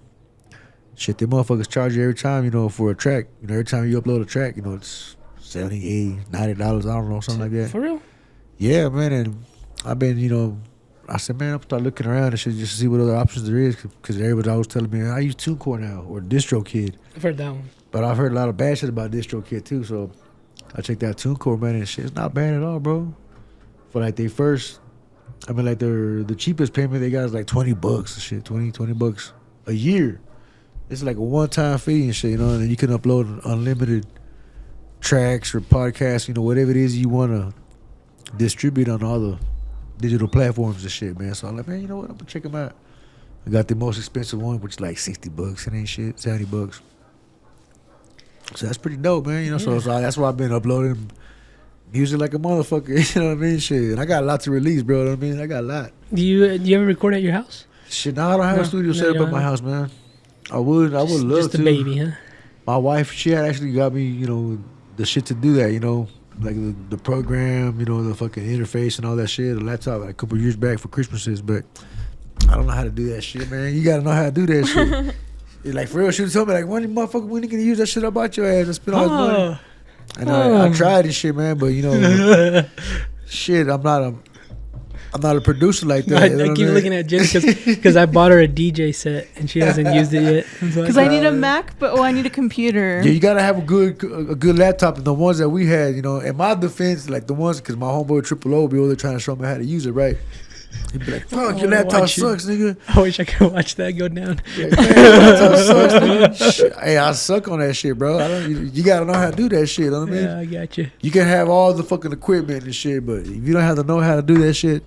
Speaker 2: shit, them motherfuckers charge you every time, for a track. Every time you upload a track, it's $70, $80, $90. I don't know, something like that.
Speaker 1: For real?
Speaker 2: Yeah, man. And I've been, I said, man, I'm start looking around and shit just to see what other options there is, because everybody always telling me I use TuneCore now or DistroKid.
Speaker 1: I've heard that one.
Speaker 2: But I've heard a lot of bad shit about DistroKid too, so I checked out TuneCore, man, and shit, it's not bad at all, bro. For like the cheapest payment they got is like $20 and shit, $20 a year. It's like a one-time fee and shit, and then you can upload unlimited tracks or podcasts, whatever it is you want to distribute on all the digital platforms and shit, man. So I'm like, man, you know what? I'm gonna check them out. I got the most expensive one, which is like $60. It ain't shit, $70. So that's pretty dope, man. So that's why I've been uploading music like a motherfucker. You know what I mean? Shit, and I got a lot to release, bro. You know what I mean? I got a lot.
Speaker 1: Do you ever record at your house?
Speaker 2: Shit, no, I don't have a studio set up at my house, man. I would love to.
Speaker 1: Just a baby, huh?
Speaker 2: My wife, she had actually got me, the shit to do that, like the program, the fucking interface and all that shit, the laptop, like a couple years back for Christmases, but I don't know how to do that shit, man. You gotta know how to do that shit. Like, for real, she was telling me, like, when you gonna use that shit up out your ass and spend all this money? And I tried this shit, man, but, shit, I'm not a producer like that.
Speaker 1: I keep looking at Jenny because I bought her a DJ set and she hasn't used it yet.
Speaker 3: Because I need a Mac, but I need a computer.
Speaker 2: Yeah, you gotta have a good laptop. And the ones that we had, in my defense, like the ones, because my homeboy Triple O be over there trying to show me how to use it, right? He'd be like, "Fuck, your laptop sucks, nigga."
Speaker 1: I wish I could watch that go down.
Speaker 2: Like, man, your laptop sucks, nigga. Shit. Hey, I suck on that shit, bro. You gotta know how to do that shit. You know what I mean?
Speaker 1: Yeah, I got you.
Speaker 2: You can have all the fucking equipment and shit, but if you don't have to know how to do that shit,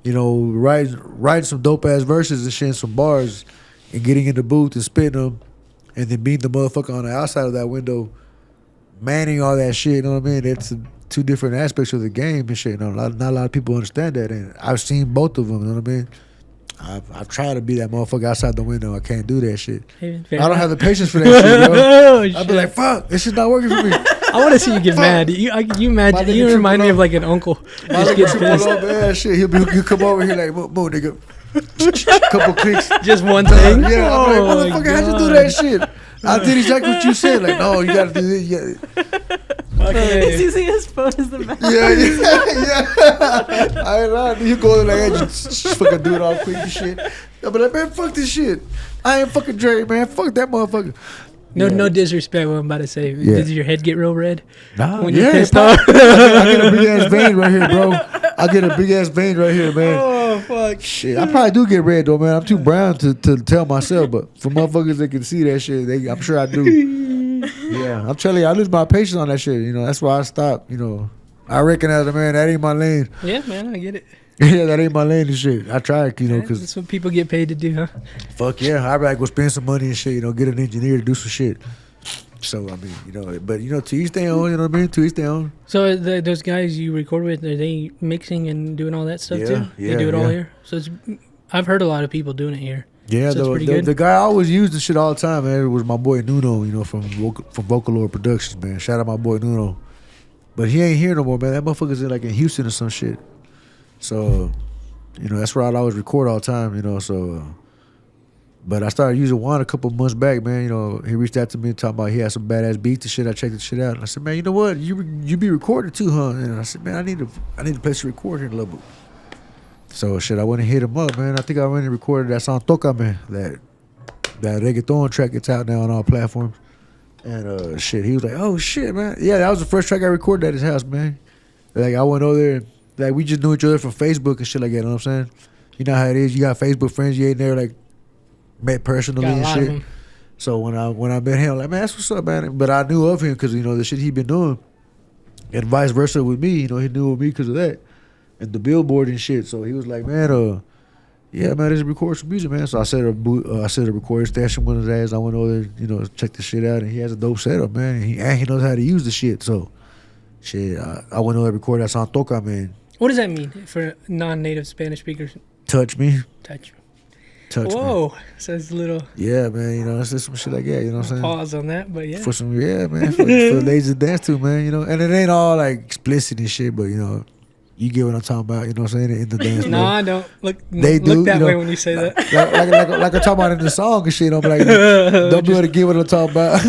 Speaker 2: writing some dope ass verses and shit, and some bars, and getting in the booth and spitting them, and then being the motherfucker on the outside of that window, manning all that shit. You know what I mean? It's two different aspects of the game and shit. Not a lot of people understand that, and I've seen both of them. You know what I mean? I've tried to be that motherfucker outside the window. I can't do that shit. I don't have the patience for that shit, bro. I'll be like, fuck, this shit's not working for me.
Speaker 1: I want to see you get mad. You remind me of like an uncle.
Speaker 2: Just gets pissed. Man, shit. He'll come over here like, move, nigga. Couple clicks.
Speaker 1: Just one thing?
Speaker 2: Yeah, I'm like, motherfucker, how'd you do that shit? I did exactly what you said. Like, no, you gotta do this. Yeah.
Speaker 3: He's using his phone as the mouse.
Speaker 2: Yeah. I ain't lying. You go like, hey, just fucking do it all quick and shit. I'll be like, man, fuck this shit. I ain't fucking Dre, man. Fuck that motherfucker.
Speaker 1: No disrespect what I'm about to say. Yeah. Did your head get real red?
Speaker 2: Nah,
Speaker 1: when you're pissed off?
Speaker 2: I get a big ass vein right here, bro. I get a big ass vein right here, man.
Speaker 1: Oh, fuck.
Speaker 2: Shit, I probably do get red though, man. I'm too brown to tell myself, but for motherfuckers that can see that shit, I'm sure I do. Yeah, I'm telling you, I lose my patience on that shit. That's why I stopped. I recognize it, man. That ain't my lane.
Speaker 1: Yeah, man, I get it.
Speaker 2: Yeah, that ain't my lane and shit. I tried, because
Speaker 1: that's what people get paid to do, huh?
Speaker 2: Fuck yeah, I'd rather go spend some money and shit. Get an engineer to do some shit. So I mean, but to each their own. You know what I mean? To each their own.
Speaker 1: So those guys you record with, are they mixing and doing all that stuff too?
Speaker 2: Yeah,
Speaker 1: they do it all here. So I've heard a lot of people doing it here.
Speaker 2: Yeah,
Speaker 1: so
Speaker 2: the guy I always used the shit all the time, man. It was my boy Nuno, from Vocalord Productions, man. Shout out my boy Nuno. But he ain't here no more, man. That motherfucker's in Houston or some shit. So, that's where I'd always record all the time, so. But I started using Juan a couple months back, man. He reached out to me talking about he had some badass beats and shit. I checked the shit out. And I said, man, you know what? You be recording too, huh? And I said, man, I need a place to record here in Lubbock. So shit, I went and hit him up, man. I think I went and recorded that song Toca, man. That reggaeton track. It's out now on all platforms. And shit, he was like, oh shit, man. Yeah, that was the first track I recorded at his house, man. Like I went over there, like we just knew each other from Facebook and shit like that. You know what I'm saying? You know how it is. You got Facebook friends you ain't never met personally and shit. So when I met him, like, man, that's what's up, man. But I knew of him because the shit he been doing, and vice versa with me. He knew of me because of that. And the billboard and shit. So he was like, man, yeah, man, let's record some music, man. So I set a recording station with his ass. I went over there, check the shit out, and he has a dope setup, man. And he knows how to use the shit. So, shit, I went over there and recorded that song Toca, man.
Speaker 1: What does that mean for non-native Spanish speakers?
Speaker 2: Touch me.
Speaker 1: Touch me.
Speaker 2: touch.
Speaker 1: Whoa.
Speaker 2: Man.
Speaker 1: So it's a little
Speaker 2: Yeah, man. You know, it's just some shit like that. You know what I'm saying?
Speaker 1: pause on that, but yeah.
Speaker 2: For some, yeah, man. For ladies to dance to, man. You know, and it ain't all like explicit and shit, but you know, you get what I'm talking about. You know what I'm saying? In the dance.
Speaker 1: No, I don't. Look
Speaker 2: They
Speaker 1: look
Speaker 2: do,
Speaker 1: that
Speaker 2: you know,
Speaker 1: way when you say that.
Speaker 2: Like I'm talking about in the song and shit. I'm like, don't be able to get what I'm talking about.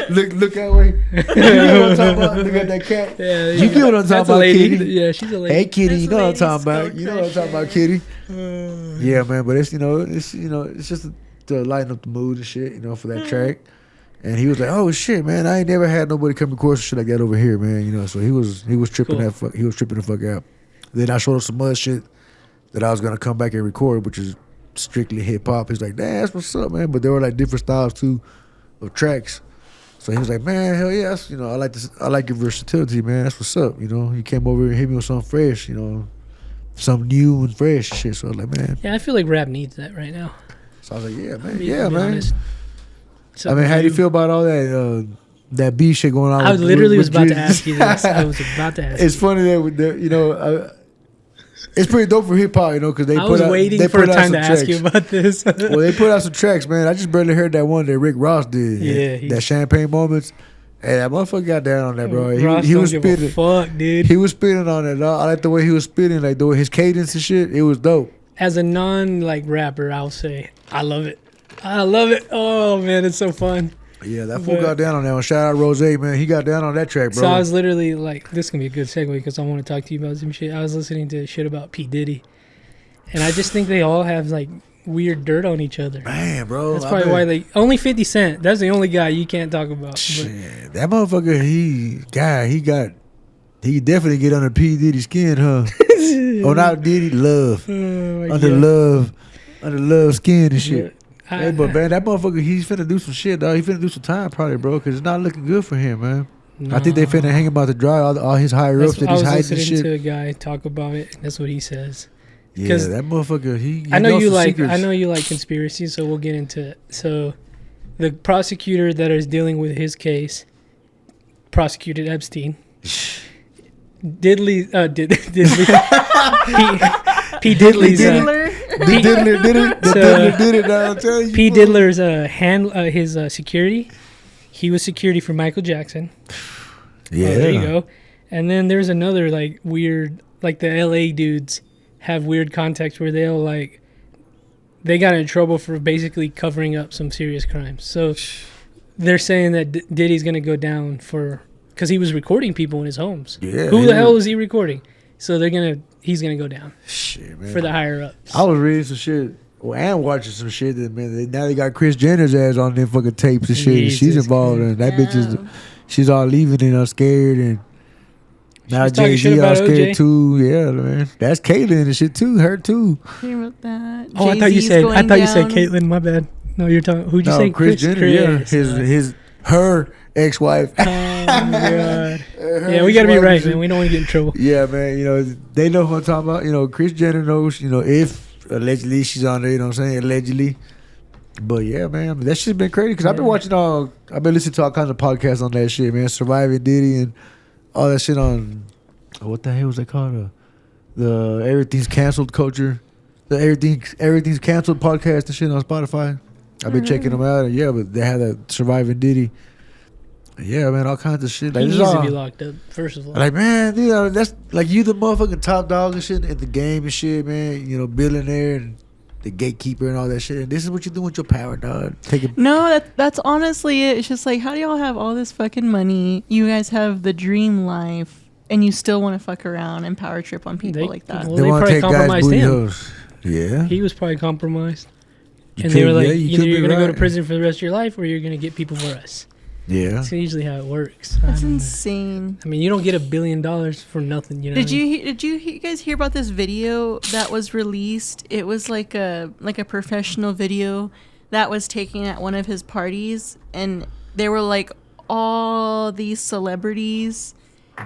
Speaker 2: look that way. You know what I'm talking about? Look at that cat.
Speaker 1: Yeah,
Speaker 2: You get what I'm talking
Speaker 1: that's a
Speaker 2: about,
Speaker 1: lady.
Speaker 2: Kitty?
Speaker 1: Yeah, she's a lady.
Speaker 2: Hey, Kitty, you
Speaker 3: That's
Speaker 2: know what I'm
Speaker 3: ladies'
Speaker 2: talking about.
Speaker 3: skull
Speaker 2: You know what I'm talking about,
Speaker 3: crusher.
Speaker 2: Kitty. Yeah, man. But it's just to lighten up the mood and shit. You know, for that track. And he was like, "Oh shit, man! I ain't never had nobody come record some shit like that over here, man." You know, so he was tripping
Speaker 1: Cool.
Speaker 2: he was tripping the fuck out. Then I showed him some other shit that I was gonna come back and record, which is strictly hip hop. He's like, "Damn, that's what's up, man." But there were like different styles too of tracks. So he was like, "Man, hell yeah, you know, I like this. I like your versatility, man. That's what's up." You know, he came over and hit me with something fresh, you know, something new and fresh shit. So I was like, "Man."
Speaker 1: Yeah, I feel like rap needs that right now.
Speaker 2: So I was like, "Yeah, man,
Speaker 1: To be
Speaker 2: yeah, man."
Speaker 1: honest.
Speaker 2: I mean, how do you feel about all that beef shit going on?
Speaker 1: I
Speaker 2: with-
Speaker 1: literally
Speaker 2: with
Speaker 1: was about to
Speaker 2: Drizzy?
Speaker 1: ask you this. I was about to ask
Speaker 2: It's
Speaker 1: you.
Speaker 2: funny that with the, you know, it's pretty dope for hip hop, you know, because they
Speaker 1: I
Speaker 2: put
Speaker 1: was
Speaker 2: out,
Speaker 1: waiting
Speaker 2: they
Speaker 1: for a
Speaker 2: put out
Speaker 1: time
Speaker 2: some
Speaker 1: to ask you
Speaker 2: tracks.
Speaker 1: about this.
Speaker 2: Well, they put out some tracks, man. I just barely heard that one that Rick Ross did.
Speaker 1: Yeah,
Speaker 2: that Champagne Moments. Hey, that motherfucker got down on that, bro.
Speaker 1: Ross
Speaker 2: He
Speaker 1: don't
Speaker 2: was
Speaker 1: give a
Speaker 2: spitting.
Speaker 1: fuck, dude.
Speaker 2: He was spitting on it. I like the way he was spitting, like the way his cadence and shit. It was dope.
Speaker 1: As a rapper, I'll say I love it. I love it. Oh man, it's so fun.
Speaker 2: Yeah, that fool
Speaker 1: But-
Speaker 2: got down on that one. Shout out Rose, man. He got down on that track, bro.
Speaker 1: So I was literally like, this can be a good segue because I want to talk to you about some shit. I was listening to shit about P Diddy, and I just think they all have like weird dirt on each other.
Speaker 2: Man, bro.
Speaker 1: That's probably why they only 50 Cent. That's the only guy you can't talk about. But
Speaker 2: Shit, that motherfucker, he definitely get under P Diddy's skin, huh? Oh, not Diddy, Love.
Speaker 1: oh my
Speaker 2: Under
Speaker 1: God.
Speaker 2: love skin and shit.
Speaker 1: I-
Speaker 2: Hey, but man, that motherfucker, he's finna do some shit, dog. He finna do some time, probably, bro, because it's not looking good for him, man. I think they finna hang him out to dry. All his higher ups that
Speaker 1: I
Speaker 2: he's
Speaker 1: was
Speaker 2: hiding and
Speaker 1: listening
Speaker 2: shit.
Speaker 1: to a guy talk about it. And that's what he says.
Speaker 2: Yeah,
Speaker 1: 'cause
Speaker 2: that motherfucker. He
Speaker 1: I know
Speaker 2: knows
Speaker 1: you
Speaker 2: some
Speaker 1: like.
Speaker 2: secrets.
Speaker 1: I know you like conspiracies, so we'll get into it. So, the prosecutor that is dealing with his case prosecuted Epstein. Diddley, P Diddley's
Speaker 3: Diddler.
Speaker 2: The Diddler did it. The
Speaker 1: So-
Speaker 2: Diddler did it. Now I'm telling you.
Speaker 1: P Diddler's his security. He was security for Michael Jackson.
Speaker 2: Yeah,
Speaker 1: Oh, there you go. And then there's another like weird, like the LA dudes have weird contacts where they'll like, they got in trouble for basically covering up some serious crimes. So they're saying that Diddy's gonna go down because he was recording people in his homes.
Speaker 2: Yeah.
Speaker 1: Who the hell was he recording? So he's gonna go down
Speaker 2: Shit, man.
Speaker 1: for the higher ups.
Speaker 2: I was reading some shit. Well, and watching some shit that, man, now they got Kris Jenner's ass on them fucking tapes and shit. And she's
Speaker 1: Jesus
Speaker 2: involved in it. That bitch is,
Speaker 3: Damn.
Speaker 2: she's all leaving and scared. And now
Speaker 1: was talking
Speaker 2: Jay
Speaker 1: shit
Speaker 2: Z all
Speaker 1: about
Speaker 2: scared
Speaker 1: OJ.
Speaker 2: too. Yeah, man. That's Caitlyn and shit too. Her too.
Speaker 3: Hear about that.
Speaker 1: Oh, I thought you
Speaker 3: Jay-Z's
Speaker 1: said
Speaker 3: going down.
Speaker 1: Caitlyn. My bad. No, you're talking. Who'd you
Speaker 2: No,
Speaker 1: say?
Speaker 2: Kris Jenner. Yeah,
Speaker 1: Chris.
Speaker 2: her ex-wife.
Speaker 1: Oh my god.
Speaker 2: Her
Speaker 1: Yeah, we gotta be
Speaker 2: ex-wife
Speaker 1: right,
Speaker 2: and
Speaker 1: man. We don't want to get in trouble.
Speaker 2: Yeah, man. You know, they know who I'm talking about. You know, Kris Jenner knows, you know, if allegedly she's on there, you know what I'm saying? Allegedly. But yeah, man, I mean, that shit's been crazy because I've been
Speaker 1: Yeah.
Speaker 2: I've been listening to all kinds of podcasts on that shit, man. Surviving Diddy and all that shit on, what the hell was that called? The Everything's Canceled culture. The Everything's Canceled podcast and shit on Spotify. I've been checking them out. And yeah, but they have that Surviving Diddy. Yeah, man, all kinds of shit.
Speaker 1: He
Speaker 2: Like,
Speaker 1: needs
Speaker 2: this is
Speaker 1: to
Speaker 2: all-
Speaker 1: be locked up, first of all.
Speaker 2: like, man, dude, that's like you the motherfucking top dog and shit in the game and shit, man. You know, billionaire and the gatekeeper and all that shit. And this is what you do with your power, dog. Take it.
Speaker 3: No, that's honestly it. It's just like, how do y'all have all this fucking money? You guys have the dream life, and you still want to fuck around and power trip on people
Speaker 1: They-
Speaker 3: like that.
Speaker 1: well,
Speaker 2: They
Speaker 1: they
Speaker 2: want to
Speaker 1: probably
Speaker 2: take guys'
Speaker 1: compromised
Speaker 2: booty
Speaker 1: him.
Speaker 2: holes. Yeah.
Speaker 1: He was probably compromised.
Speaker 2: You
Speaker 1: And they
Speaker 2: could-
Speaker 1: were like,
Speaker 2: yeah, you
Speaker 1: either
Speaker 2: could
Speaker 1: you're
Speaker 2: be
Speaker 1: going to go to
Speaker 2: right.
Speaker 1: prison for the rest of your life or you're going to get people for us.
Speaker 2: Yeah.
Speaker 1: That's usually how it works.
Speaker 3: That's
Speaker 1: I mean,
Speaker 3: insane.
Speaker 1: I mean, you don't get $1 billion for nothing, you know?
Speaker 3: Did you guys hear about this video that was released? It was like a professional video that was taken at one of his parties, and there were like all these celebrities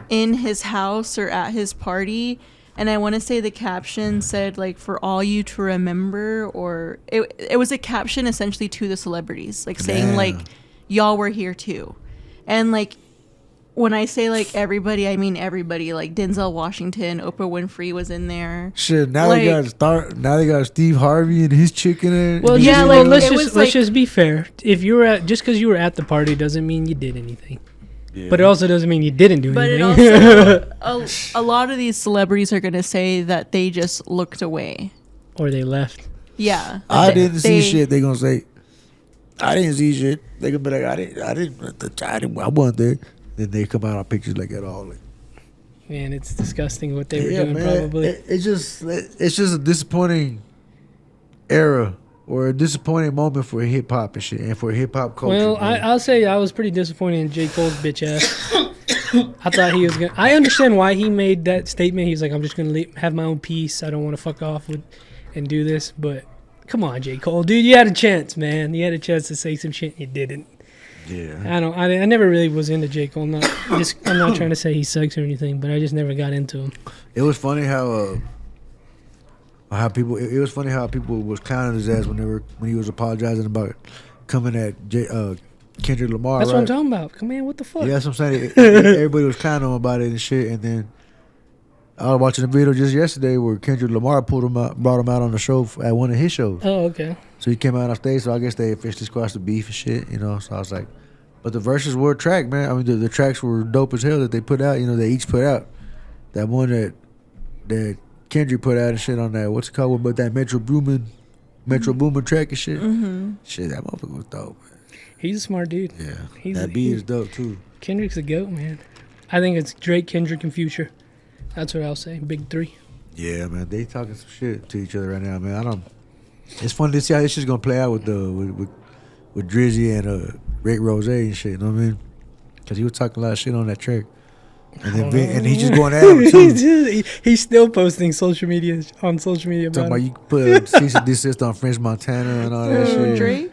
Speaker 3: in his house or at his party. And I want to say the caption said like, "For all you to remember," or it was a caption essentially to the celebrities, like saying
Speaker 2: Damn.
Speaker 3: like, "Y'all were here too," and like, when I say like everybody, I mean everybody. Like Denzel Washington, Oprah Winfrey was in there.
Speaker 2: Shit, now
Speaker 3: Like-
Speaker 2: they got Steve Harvey and his chick in there.
Speaker 1: Well,
Speaker 3: Yeah,
Speaker 1: just,
Speaker 3: like,
Speaker 1: let's
Speaker 3: it
Speaker 1: just
Speaker 3: was
Speaker 1: let's
Speaker 3: like-
Speaker 1: just be fair. If you were just because you were at the party doesn't mean you did anything.
Speaker 2: Yeah.
Speaker 1: But it also doesn't mean you didn't do
Speaker 3: But it
Speaker 1: anything.
Speaker 3: also, a lot of these celebrities are going to say that they just looked away.
Speaker 1: Or they left.
Speaker 3: Yeah.
Speaker 2: I
Speaker 3: They-
Speaker 2: didn't see shit. They gonna say, I didn't see shit. They gonna be like, I wasn't there. Then they come out on pictures like that all. Like,
Speaker 1: Man, it's disgusting what they were doing. Probably.
Speaker 2: It's just a disappointing era or a disappointing moment for hip hop and shit, and for hip hop culture.
Speaker 1: Well,
Speaker 2: man.
Speaker 1: I'll say I was pretty disappointed in J. Cole's bitch ass. I thought he was gonna. I understand why he made that statement. He's like, I'm just gonna have my own peace. I don't want to fuck off with and do this. But come on, J. Cole, dude, you had a chance, man. You had a chance to say some shit, and you didn't.
Speaker 2: Yeah.
Speaker 1: I never really was into J. Cole. I'm not trying to say he sucks or anything, but I just never got into him.
Speaker 2: It was funny how people. It was funny how people was clowning his ass when he was apologizing about coming at Kendrick Lamar.
Speaker 1: That's
Speaker 2: right?
Speaker 1: what I'm talking about. Come on, what the fuck?
Speaker 2: Yeah, that's what I'm saying. Everybody was clowning him about it and shit, and then I was watching a video just yesterday where Kendrick Lamar brought him out on the show at one of his shows.
Speaker 1: Oh, okay.
Speaker 2: So he came out on stage, so I guess they officially squashed the beef and shit, you know. So I was like, but the verses were a track, man. I mean, the tracks were dope as hell that they put out. You know, they each put out. That one that Kendrick put out and shit on that, what's it called? But that Metro Boomin track and shit.
Speaker 3: Mm-hmm.
Speaker 2: Shit, that motherfucker was dope, man.
Speaker 1: He's a smart dude.
Speaker 2: Yeah, that beat is dope too.
Speaker 1: Kendrick's a goat, man. I think it's Drake, Kendrick, and Future. That's what I'll say. Big three.
Speaker 2: Yeah, man, they talking some shit to each other right now, man. It's funny to see how this shit's gonna play out with Drizzy and Rick Rose and shit. You know what I mean? Because he was talking a lot of shit on that track, and he's just going at him too.
Speaker 1: He's still posting on social media
Speaker 2: Talking
Speaker 1: about
Speaker 2: about
Speaker 1: him.
Speaker 2: you put cease and desist on French Montana and all that shit.
Speaker 3: Drake?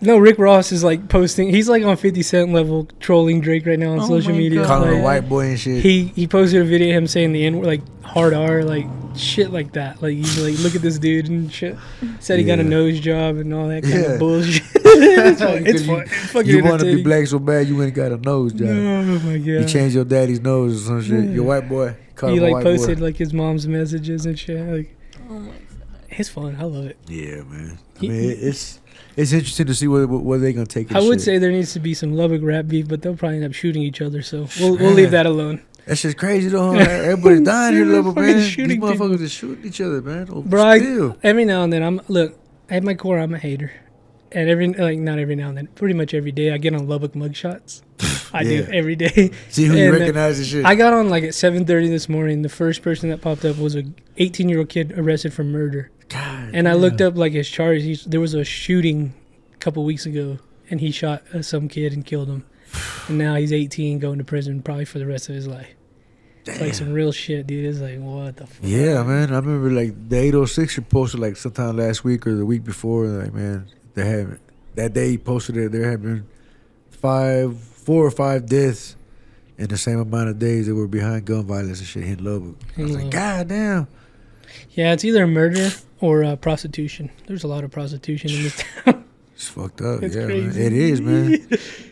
Speaker 1: No, Rick Ross is like posting. He's like on 50 Cent level trolling Drake right now on
Speaker 3: Oh
Speaker 1: social
Speaker 3: my
Speaker 1: media.
Speaker 3: God.
Speaker 2: Calling him
Speaker 1: Like,
Speaker 2: a white boy and shit.
Speaker 1: He posted a video of him saying the N word, like hard R, like shit like that. Like he's like, look at this dude and shit. Said he got a
Speaker 2: Yeah.
Speaker 1: nose job and all that kind
Speaker 2: Yeah.
Speaker 1: of bullshit. It's fun. It's
Speaker 2: Because
Speaker 1: fun. It's fucking
Speaker 2: You want to be
Speaker 1: entertaining.
Speaker 2: black so bad, you went and got a nose job.
Speaker 1: Oh my god.
Speaker 2: You changed your daddy's nose or some shit. Your white boy. Call
Speaker 1: He
Speaker 2: him a
Speaker 1: like
Speaker 2: white
Speaker 1: posted
Speaker 2: boy.
Speaker 1: like his mom's messages and shit. Like
Speaker 3: Oh my God.
Speaker 1: it's fun. I love it.
Speaker 2: Yeah, man. I mean, it's interesting to see where they gonna take it.
Speaker 1: I would say there needs to be some Lubbock rap beef, but they'll probably end up shooting each other. So we'll leave that alone.
Speaker 2: That's just crazy though. Huh? Everybody's dying here, Lubbock,
Speaker 1: Fucking
Speaker 2: man. These
Speaker 1: shooting
Speaker 2: motherfuckers are shooting each other, man. Oh,
Speaker 1: Bro,
Speaker 2: still.
Speaker 1: every now and then at my core I'm a hater, and not every now and then, pretty much every day I get on Lubbock mugshots. I do
Speaker 2: Yeah.
Speaker 1: every day.
Speaker 2: See who you
Speaker 1: And,
Speaker 2: recognize and shit.
Speaker 1: I got on like at 7:30 this morning. The first person that popped up was a 18-year-old kid arrested for murder.
Speaker 2: God,
Speaker 1: And I looked up like his charges. There was a shooting a couple weeks ago, and he shot some kid and killed him. And now he's 18, going to prison probably for the rest of his life. It's like some real shit, dude. It's like, what the fuck?
Speaker 2: Yeah, man. I remember like the 806 posted like sometime last week or the week before. Like, man, they haven't. That day he posted it. There have been 4 or 5 deaths in the same amount of days that were behind gun violence and shit in Lubbock. I was like, God damn.
Speaker 1: Yeah, it's either murder or prostitution. There's a lot of prostitution in this town.
Speaker 2: It's fucked up.
Speaker 1: It's
Speaker 2: yeah,
Speaker 1: crazy.
Speaker 2: man. It is, man.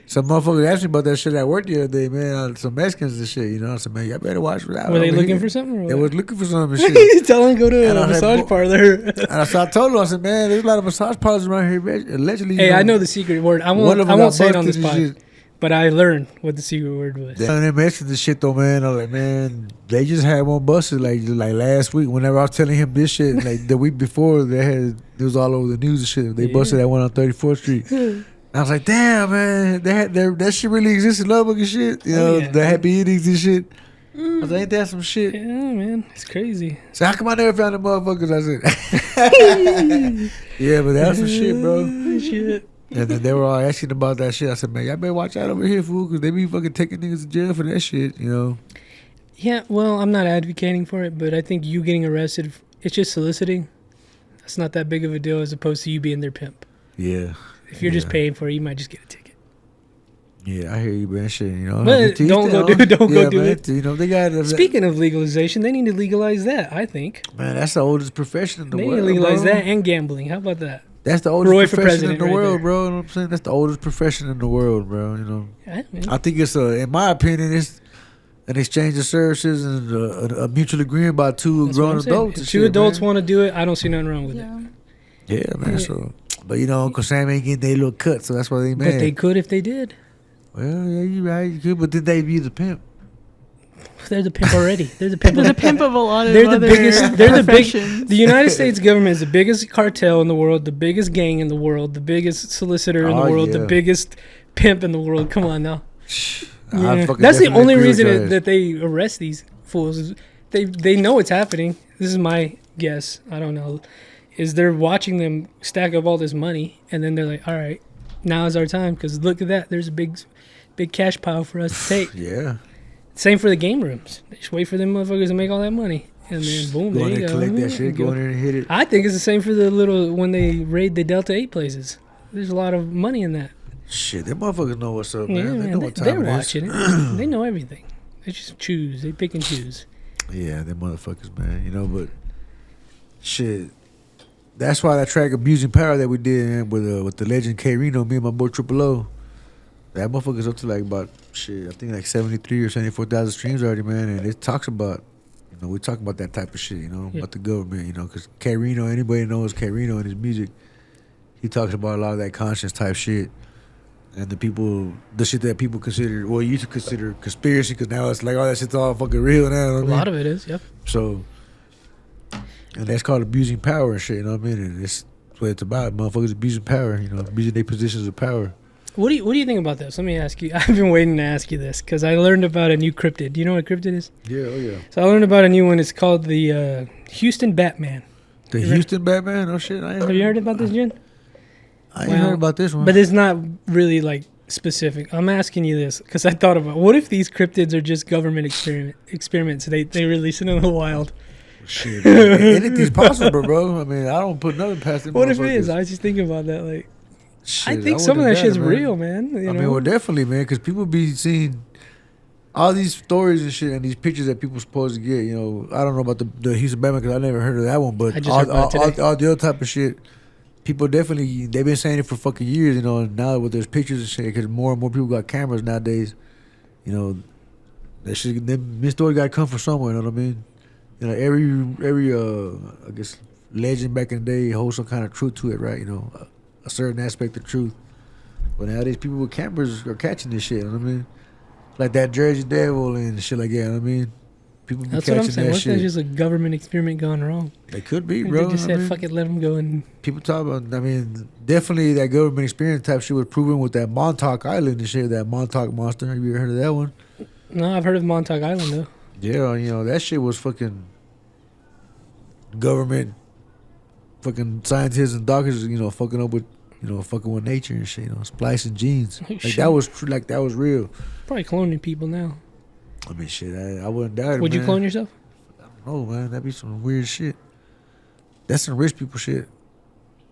Speaker 2: Some motherfuckers asked me about that shit at work the other day, man. Some Mexicans and shit, you know. I said, man, y'all better watch what
Speaker 1: Were they looking for something? Or
Speaker 2: They
Speaker 1: what?
Speaker 2: was looking for something and shit.
Speaker 1: Tell them go to
Speaker 2: And I
Speaker 1: a
Speaker 2: was
Speaker 1: massage
Speaker 2: like,
Speaker 1: parlor.
Speaker 2: So I told them, I said, man, there's a lot of massage parlors around here, allegedly.
Speaker 1: Hey, I know the secret word. I
Speaker 2: one
Speaker 1: won't.
Speaker 2: of
Speaker 1: I
Speaker 2: them
Speaker 1: won't
Speaker 2: got
Speaker 1: say it on this
Speaker 2: busted and
Speaker 1: pod.
Speaker 2: shit.
Speaker 1: But I learned what the secret word was.
Speaker 2: And they mentioned the shit though, man. I was like, man, they just had one busted like last week. Whenever I was telling him this shit, like the week before, it was all over the news and shit. They busted that one on 34th Street. I was like, damn, man, that shit really exists in Lubbock and shit. You know,
Speaker 1: yeah.
Speaker 2: the happy endings and shit. I was like, ain't that some shit?
Speaker 1: Yeah, man, it's crazy.
Speaker 2: So how come I never found the motherfuckers? I said, yeah, but that's some shit, bro.
Speaker 1: Shit.
Speaker 2: And then they were all asking about that shit. I said, man, y'all better watch out over here, fool, because they be fucking taking niggas to jail for that shit, you know.
Speaker 1: Yeah, well, I'm not advocating for it, but I think you getting arrested, it's just soliciting. That's not that big of a deal as opposed to you being their pimp.
Speaker 2: Yeah.
Speaker 1: If you're just paying for it, you might just get a ticket.
Speaker 2: Yeah, I hear you, man. Shit, you know.
Speaker 1: But don't go do it.
Speaker 2: You know, they got.
Speaker 1: Speaking of legalization, they need to legalize that, I think.
Speaker 2: Man, that's the oldest profession in the
Speaker 1: They need
Speaker 2: world.
Speaker 1: to legalize
Speaker 2: bro.
Speaker 1: that and gambling. How about that?
Speaker 2: That's the oldest
Speaker 1: Roy for
Speaker 2: profession in
Speaker 1: president
Speaker 2: the
Speaker 1: right
Speaker 2: world,
Speaker 1: there.
Speaker 2: bro. You know what I'm saying? That's the oldest profession in the world, bro. You know.
Speaker 1: Yeah, man.
Speaker 2: I think it's in my opinion, it's an exchange of services and a mutual agreement by two
Speaker 1: That's what
Speaker 2: grown
Speaker 1: I'm saying.
Speaker 2: adults.
Speaker 1: If
Speaker 2: and
Speaker 1: two
Speaker 2: shit,
Speaker 1: adults
Speaker 2: man.
Speaker 1: want to do it, I don't see nothing wrong with it.
Speaker 3: Yeah.
Speaker 2: Yeah, man.
Speaker 1: Yeah.
Speaker 2: So, but you know, Uncle Sam ain't getting their little cut, so that's why they mad.
Speaker 1: But they could if they did.
Speaker 2: Well, yeah, you right. You could, but did they be the pimp?
Speaker 1: They're the pimp already. They're the pimp.
Speaker 3: They're the pimp of a lot of
Speaker 1: They're the
Speaker 3: other
Speaker 1: biggest. They're the big.
Speaker 3: professions.
Speaker 1: The United States government is the biggest cartel in the world, the biggest gang in the world, the biggest solicitor in the
Speaker 2: Oh,
Speaker 1: world,
Speaker 2: yeah.
Speaker 1: the biggest pimp in the world. Come on now.
Speaker 2: I
Speaker 1: Yeah.
Speaker 2: fucking
Speaker 1: That's the
Speaker 2: definitely
Speaker 1: only
Speaker 2: agree with
Speaker 1: reason
Speaker 2: your ass.
Speaker 1: that they arrest these fools. Is they know it's happening. This is my guess. I don't know. Is they're watching them stack up all this money, and then they're like, all right, now is our time because look at that. There's a big cash pile for us to take.
Speaker 2: Yeah.
Speaker 1: Same for the game rooms. They just wait for them motherfuckers to make all that money, and then boom,
Speaker 2: Go
Speaker 1: there
Speaker 2: in
Speaker 1: you
Speaker 2: there,
Speaker 1: go.
Speaker 2: collect that shit, go in there and hit it.
Speaker 1: I think it's the same for the little when they raid the Delta 8 places. There's a lot of money in that.
Speaker 2: Shit, them motherfuckers know what's up,
Speaker 1: Yeah,
Speaker 2: man. They know what time
Speaker 1: they're
Speaker 2: it is.
Speaker 1: watching it. They know everything. They just choose. They pick and choose.
Speaker 2: Yeah, them motherfuckers, man. You know, but shit. That's why that track "Abusing Power" that we did, man, with the legend K Reno, me and my boy Triple O. That motherfucker's up to like about shit. I think like 73 or 74,000 streams already, man. And it talks about, you know, we talk about that type of shit, you know,
Speaker 1: Yeah.
Speaker 2: about the government, you know, because K Reno, anybody knows K Reno and his music, he talks about a lot of that conscience type shit. And the shit that people consider, well, used to consider conspiracy, because now it's like, oh, that shit's all fucking real now. You know what I
Speaker 1: A
Speaker 2: mean?
Speaker 1: lot of it is. Yep.
Speaker 2: So, and that's called abusing power and shit, you know what I mean? And it's what it's about. Motherfuckers abusing power, you know, abusing their positions of power.
Speaker 1: What do you think about this? Let me ask you. I've been waiting to ask you this because I learned about a new cryptid. Do you know what a cryptid is?
Speaker 2: Yeah, oh yeah.
Speaker 1: So I learned about a new one. It's called the Houston Batman.
Speaker 2: The
Speaker 1: You
Speaker 2: Houston Batman? Oh shit, I ain't
Speaker 1: Have you heard about this, Jen?
Speaker 2: I ain't heard about this one.
Speaker 1: But it's not really like specific. I'm asking you this because I thought about what if these cryptids are just government experiments they release it in the wild.
Speaker 2: Shit, man. Anything's possible, bro. I mean, I don't put nothing past them.
Speaker 1: What if it is?
Speaker 2: motherfuckers.
Speaker 1: I was just thinking about that. Like,
Speaker 2: Shit,
Speaker 1: I think some of that
Speaker 2: wouldn't
Speaker 1: shit's
Speaker 2: doubt it, man.
Speaker 1: real, man. You
Speaker 2: I
Speaker 1: know?
Speaker 2: mean, well, definitely, man, because people be seeing all these stories and shit and these pictures that people supposed to get. You know, I don't know about the Houston Batman because I never heard of that one, but
Speaker 1: I just heard about it today.
Speaker 2: all the other type of shit, people definitely, they've been saying it for fucking years, you know, and now with there's pictures and shit, because more and more people got cameras nowadays, you know, that shit, this story got to come from somewhere, you know what I mean? You know, every I guess, legend back in the day holds some kind of truth to it, right? You know, a certain aspect of truth. But nowadays, people with cameras are catching this shit, you know what I mean? Like that Jersey Devil and shit like that, you know what I mean? People be
Speaker 1: That's what
Speaker 2: catching
Speaker 1: I'm saying.
Speaker 2: that
Speaker 1: What if that's
Speaker 2: shit.
Speaker 1: just a government experiment gone wrong?
Speaker 2: They could be,
Speaker 1: They
Speaker 2: bro.
Speaker 1: just
Speaker 2: I
Speaker 1: said,
Speaker 2: mean,
Speaker 1: fuck it, let them go. And
Speaker 2: people talk about, I mean, definitely that government experience type shit was proven with that Montauk Island and shit, that Montauk monster. Have you ever heard of that one?
Speaker 1: no, I've heard of Montauk Island, though.
Speaker 2: Yeah, you know, that shit was fucking government, fucking scientists and doctors, you know, fucking up with, you know, fucking with nature and shit, you know, splicing genes.
Speaker 1: Oh,
Speaker 2: Like
Speaker 1: shit.
Speaker 2: that was true, like that was real.
Speaker 1: Probably cloning people now.
Speaker 2: I mean, shit, I wouldn't doubt it,
Speaker 1: Would you
Speaker 2: man.
Speaker 1: clone yourself?
Speaker 2: Oh man, that'd be some weird shit. That's some rich people shit.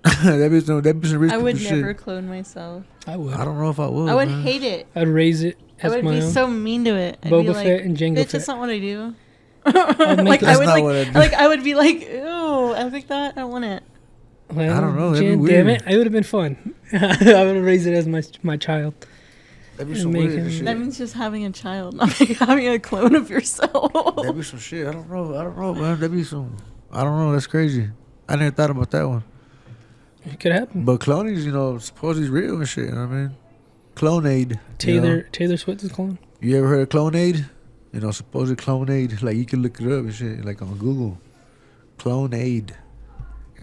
Speaker 2: that'd be some rich
Speaker 3: I
Speaker 2: people
Speaker 3: would
Speaker 2: shit.
Speaker 3: never clone myself.
Speaker 1: I would.
Speaker 2: I don't know if I would.
Speaker 3: I would
Speaker 2: man.
Speaker 3: hate it.
Speaker 1: I'd raise it
Speaker 3: I
Speaker 1: as
Speaker 3: would
Speaker 1: my
Speaker 3: be
Speaker 1: own.
Speaker 3: so mean to it. I'd be
Speaker 1: Boba
Speaker 3: like,
Speaker 1: Fett and Jango
Speaker 3: bitch,
Speaker 1: Fett.
Speaker 3: that's not what I do.
Speaker 1: I'd make
Speaker 3: like
Speaker 1: it-
Speaker 3: I
Speaker 2: That's
Speaker 3: would
Speaker 2: not
Speaker 3: like,
Speaker 2: what I do.
Speaker 3: like I would be like, ew, I think that I don't want it.
Speaker 1: Well,
Speaker 2: I don't know, that'd be
Speaker 1: Jen,
Speaker 2: weird.
Speaker 1: damn it. It would have been fun. I would have raised it as my child.
Speaker 2: That'd be
Speaker 1: and
Speaker 2: some
Speaker 1: make
Speaker 2: weird
Speaker 1: him-
Speaker 2: shit.
Speaker 3: That means just having a child, not like having a clone of yourself.
Speaker 2: That'd be some shit. I don't know, man. That'd be some. I don't know. That's crazy. I never thought about that one.
Speaker 1: It could happen.
Speaker 2: But cloning, you know, supposedly real and shit. You know what I mean? Clonade.
Speaker 1: Taylor Swift is clone.
Speaker 2: You ever heard of Clonade? You know, supposedly Clonade. Like you can look it up and shit, like on Google. Clonade.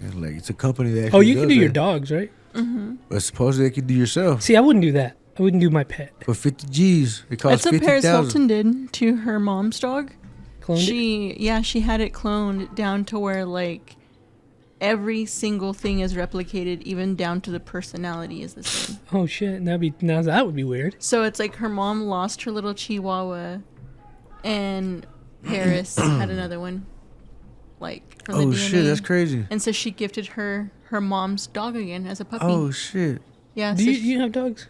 Speaker 2: And like it's a company that.
Speaker 1: Oh,
Speaker 2: actually
Speaker 1: you can
Speaker 2: does
Speaker 1: do your
Speaker 2: that.
Speaker 1: dogs, right?
Speaker 3: Mm-hmm.
Speaker 2: But supposedly they can do yourself
Speaker 1: See, I wouldn't do that. I wouldn't do my pet.
Speaker 2: for 50 G's. It costs
Speaker 3: That's what Paris
Speaker 2: 50,000.
Speaker 3: Hilton did to her mom's dog.
Speaker 1: Cloned it?
Speaker 3: She had it cloned down to where like every single thing is replicated, even down to the personality is the same.
Speaker 1: Oh shit, now that would be weird.
Speaker 3: So it's like her mom lost her little Chihuahua, and Paris had another one, like from the
Speaker 2: Oh
Speaker 3: DNA.
Speaker 2: shit, that's crazy.
Speaker 3: And so she gifted her mom's dog again as a puppy.
Speaker 2: Oh shit.
Speaker 3: Yeah.
Speaker 1: Do
Speaker 3: So
Speaker 1: you have dogs?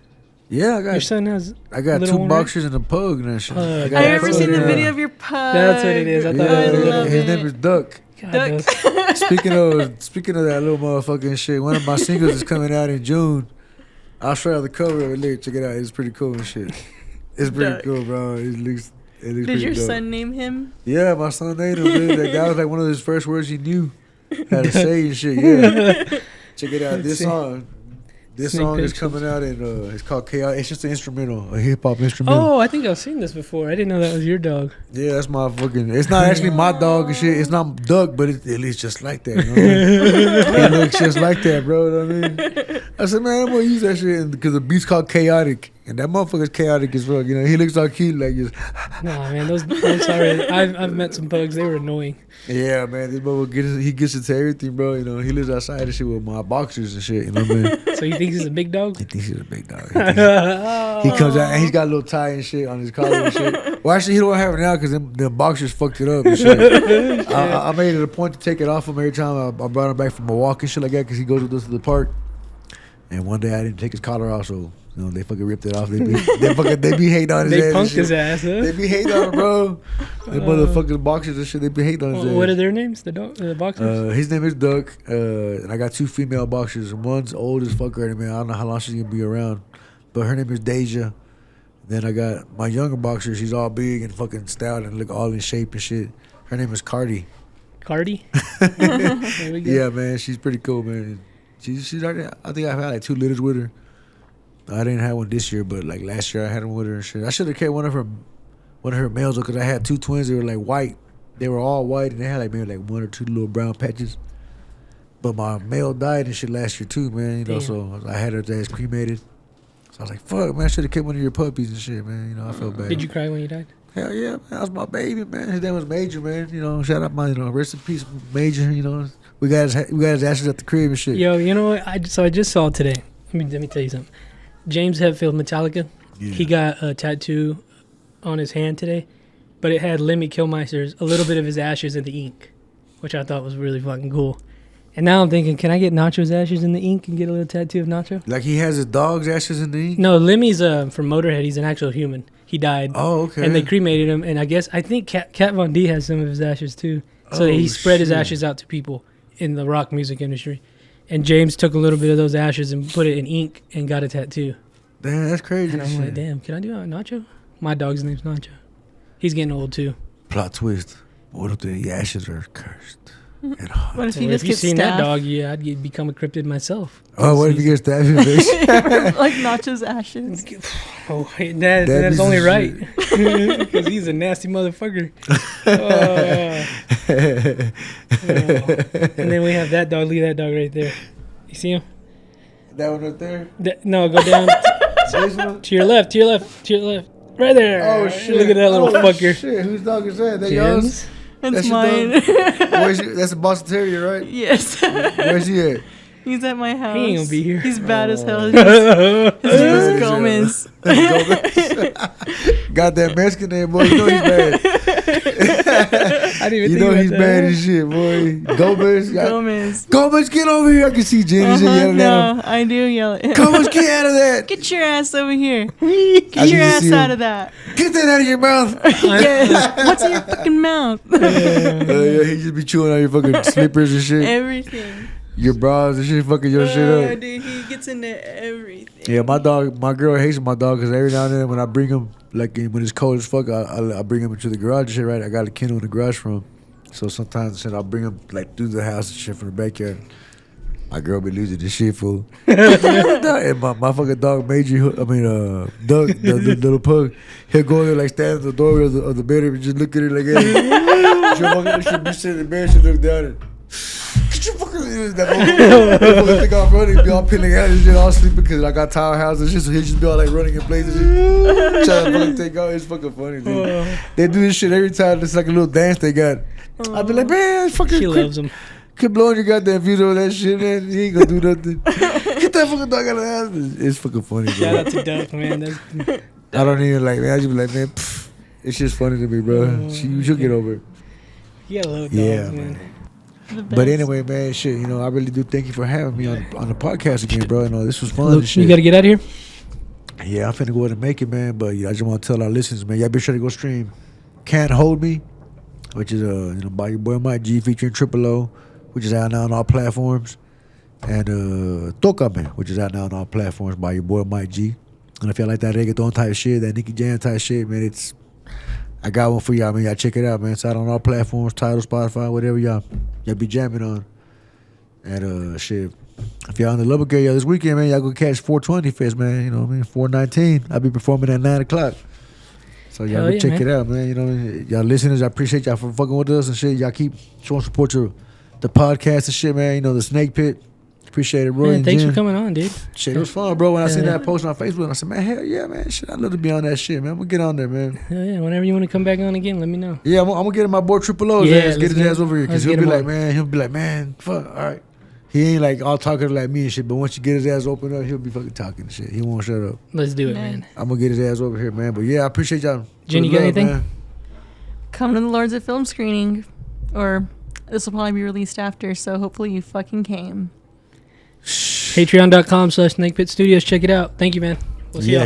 Speaker 2: Yeah,
Speaker 1: Your son has.
Speaker 2: I got
Speaker 1: little
Speaker 2: two
Speaker 1: one, right?
Speaker 2: boxers and a pug and that shit.
Speaker 1: Pug.
Speaker 2: got
Speaker 3: I
Speaker 2: a
Speaker 3: remember
Speaker 2: pug,
Speaker 3: seen the
Speaker 2: yeah.
Speaker 3: video of your pug.
Speaker 1: That's what it is. I thought
Speaker 2: Yeah,
Speaker 1: it was a
Speaker 3: I
Speaker 1: little.
Speaker 3: love
Speaker 2: his
Speaker 3: it.
Speaker 2: name is Duck.
Speaker 1: God
Speaker 3: Duck.
Speaker 1: knows.
Speaker 2: Speaking of that little motherfucking shit, one of my singles is coming out in June. I'll show you the cover of it later. Check it out. It's pretty cool and shit. It's pretty
Speaker 3: Duck.
Speaker 2: cool, bro. It looks
Speaker 3: Did
Speaker 2: pretty
Speaker 3: your
Speaker 2: dope.
Speaker 3: son name him?
Speaker 2: Yeah, my son named him. Dude. That was like one of his first words he knew how to say and shit. Yeah. Check it out. This
Speaker 1: see.
Speaker 2: song. This
Speaker 1: Snake
Speaker 2: song is
Speaker 1: pictures.
Speaker 2: coming out in it's called Chaos. It's just an instrumental, a hip hop instrumental.
Speaker 1: Oh, I think I've seen this before. I didn't know that was your dog.
Speaker 2: Yeah, that's my fucking. It's not actually my dog and shit. It's not Duck, but it looks just like that. You know what I mean? It looks just like that, bro. You know what I mean? I said, man, I'm gonna use that shit because the beat's called Chaotic, and that motherfucker's chaotic as fuck. You know, he looks like he like just.
Speaker 1: Nah, man, those. I'm sorry. I've met some pugs. They were annoying.
Speaker 2: Yeah, man, this motherfucker gets into everything, bro. You know, he lives outside and shit with my boxers and shit. You know what I mean?
Speaker 1: So you think he's a big dog?
Speaker 2: He thinks he's a big dog. He comes out and he's got a little tie and shit on his collar and shit. Well, actually, he don't have it now because the boxers fucked it up and shit. I made it a point to take it off him every time I brought him back from a walk and shit like that because he goes with us to the park. And one day I didn't take his collar off, so you know they fucking ripped it off. They be hating on his
Speaker 1: They
Speaker 2: ass.
Speaker 1: punked
Speaker 2: and shit.
Speaker 1: his ass, huh?
Speaker 2: They be hating on him, bro. The motherfucking boxers and shit. They be hating on his ass.
Speaker 1: What are their names? The boxers?
Speaker 2: His name is Duck, and I got 2 female boxers. One's old as fuck right now, man. I don't know how long she's gonna be around, but her name is Deja. Then I got my younger boxer. She's all big and fucking stout and look all in shape and shit. Her name is Cardi.
Speaker 1: Cardi? There we go.
Speaker 2: Yeah, man, she's pretty cool, man. She's already, I think I've had like 2 litters with her. I didn't have one this year, but like last year I had one with her and shit. I should have kept one of her males because I had 2 twins. They were like white. They were all white and they had like maybe like 1 or 2 little brown patches. But my male died and shit last year too, man. You know,
Speaker 1: Damn.
Speaker 2: so I had her ass cremated. So I was like, fuck, man, I should have kept one of your puppies and shit, man. You know, I felt bad.
Speaker 1: Did you cry when you died?
Speaker 2: Hell yeah, man. That was my baby, man. His name was Major, man. You know, shout out my, rest in peace, Major. You know, we got his ashes at the crib and shit.
Speaker 1: Yo, you know what? I just saw today. Let me tell you something. James Hetfield, Metallica.
Speaker 2: Yeah.
Speaker 1: He got a tattoo on his hand today, but it had Lemmy Kilmister's, a little bit of his ashes in the ink, which I thought was really fucking cool. And now I'm thinking, can I get Nacho's ashes in the ink and get a little tattoo of Nacho?
Speaker 2: Like he has his dog's ashes in the ink?
Speaker 1: No, Lemmy's from Motorhead. He's an actual human. He died.
Speaker 2: Oh, okay.
Speaker 1: And they cremated him. And I think Kat Von D has some of his ashes too. So
Speaker 2: Oh,
Speaker 1: he spread his
Speaker 2: shit.
Speaker 1: ashes out to people in the rock music industry. And James took a little bit of those ashes and put it in ink and got a tattoo.
Speaker 2: Damn, that's crazy.
Speaker 1: And I'm
Speaker 2: shit.
Speaker 1: like, damn, can I do that with Nacho? My dog's name's Nacho. He's getting old too.
Speaker 2: Plot twist. What if the ashes are cursed and hot?
Speaker 3: What if
Speaker 1: So
Speaker 3: he
Speaker 1: if
Speaker 3: just
Speaker 1: you
Speaker 3: gets
Speaker 1: seen that
Speaker 3: stabbed?
Speaker 1: dog, yeah, I'd become a cryptid myself.
Speaker 2: Oh, what if he gets stabbed in the face?
Speaker 3: Like Nacho's ashes.
Speaker 1: Oh,
Speaker 2: That'd
Speaker 1: that's
Speaker 2: be
Speaker 1: only
Speaker 2: some
Speaker 1: right. Because he's a nasty motherfucker. And then we have that dog. Leave that dog right there. You see him?
Speaker 2: That one right there?
Speaker 1: No, go down
Speaker 2: This one?
Speaker 1: to your left, to your left, to your left. Right there.
Speaker 2: Oh, shit.
Speaker 1: Look at that little
Speaker 2: Oh,
Speaker 1: fucker.
Speaker 2: Shit, whose dog is that? That yours?
Speaker 1: Jim's.
Speaker 3: That's
Speaker 2: your
Speaker 3: mine.
Speaker 2: dog? That's a Boston Terrier, right?
Speaker 3: Yes.
Speaker 2: Where's he at?
Speaker 3: He's at my house.
Speaker 1: He ain't gonna be here.
Speaker 3: He's bad as hell.
Speaker 2: Oh.
Speaker 3: His name is Gomez.
Speaker 2: Got that Mexican name, boy. You know he's bad.
Speaker 1: I didn't even
Speaker 2: You
Speaker 1: think
Speaker 2: know
Speaker 1: about
Speaker 2: he's
Speaker 1: that.
Speaker 2: bad as shit, boy. Gomez.
Speaker 3: Gomez.
Speaker 2: Gomez, get over here. I can see Jenny yelling at him.
Speaker 3: No, I do yell at him.
Speaker 2: Gomez, get out of that.
Speaker 3: Get your ass over here.
Speaker 2: I
Speaker 3: Get your
Speaker 2: can
Speaker 3: ass
Speaker 2: see
Speaker 3: out
Speaker 2: him.
Speaker 3: of that.
Speaker 2: Get that out of your mouth.
Speaker 3: Yes. What's in your fucking mouth?
Speaker 2: Yeah, he just be chewing on your fucking slippers and shit.
Speaker 3: Everything.
Speaker 2: Your bras and shit, fucking your shit up.
Speaker 3: Dude, he gets into everything.
Speaker 2: Yeah, my girl hates my dog because every now and then when I bring him, like when it's cold as fuck, I bring him into the garage and shit, right? I got a kennel in the garage for him. So sometimes shit, I'll bring him like through the house and shit from the backyard. My girl be losing this shit, fool. And my fucking dog, Doug, the little pug, he'll go there like stand at the doorway of the bedroom and just look at her like, hey. She'll be sitting in bed, she'll look down and get your fucking that motherfucker think I'm running, be all peeling out and shit, all sleeping because I got tile houses and shit, so he'll just be all like running in place and shit. Trying to fucking take out. It's fucking funny, dude. They do this shit every time. It's like a little dance they got. I be like, man, fucking
Speaker 1: She loves him.
Speaker 2: Quit blowing your goddamn fuse over that shit, man. He ain't gonna do nothing. Get that fucking dog out of the house. It's fucking funny,
Speaker 1: Shout
Speaker 2: bro.
Speaker 1: out to Duck, man. That's,
Speaker 2: I don't even like, man. I just be like, man, pff, it's just funny to me, bro. She'll get over it.
Speaker 1: you gotta love dogs,
Speaker 2: Yeah,
Speaker 1: man.
Speaker 3: The best.
Speaker 2: But anyway, man, shit, I really do thank you for having me on the podcast again, bro. This was fun
Speaker 1: Look,
Speaker 2: and shit.
Speaker 1: you gotta get out of here.
Speaker 2: Yeah, I'm finna go ahead and make it, man. But yeah, I just want to tell our listeners, man, y'all be sure to go stream Can't Hold Me which is by your boy Mike G, featuring Triple O, which is out now on all platforms, and Tócame, which is out now on all platforms by your boy Mike G. And if y'all like that reggaeton type shit, that Nicky Jam type shit, man, I got one for y'all, man. Y'all check it out, man. It's out on all platforms, Tidal, Spotify, whatever y'all be jamming on. And shit, if y'all in the Lubbock area this weekend, man, y'all go catch 420 Fest, man. You know what I mean? 419. I'll be performing at 9 o'clock. So y'all go check it out, man. You know what I mean? Y'all listeners, I appreciate y'all for fucking with us and shit. Y'all keep showing support to the podcast and shit, man. You know, the Snake Pit. Appreciate it, Roy.
Speaker 1: Man, thanks for coming on, dude.
Speaker 2: Shit, it was fun, bro. When I seen that post on Facebook, I said, man, hell yeah, man. Shit, I'd love to be on that shit, man. I'm gonna get on there, man.
Speaker 1: Hell yeah. Whenever you want to come back on again, let me know.
Speaker 2: Yeah, I'm gonna get my boy Triple O's ass, get his ass over here. Because he'll be like, man, fuck, all right. He ain't like all talking like me and shit, but once you get his ass open up, he'll be fucking talking and shit. He won't shut up.
Speaker 1: Let's do it, man.
Speaker 2: I'm gonna get his ass over here, man. But yeah, I appreciate y'all.
Speaker 1: Jen, you got anything?
Speaker 2: Man.
Speaker 3: Come to the Lords of Film screening, or this will probably be released after, so hopefully you fucking came.
Speaker 1: Patreon.com/SnakePitStudios. Check it out. Thank you, man. We'll see y'all.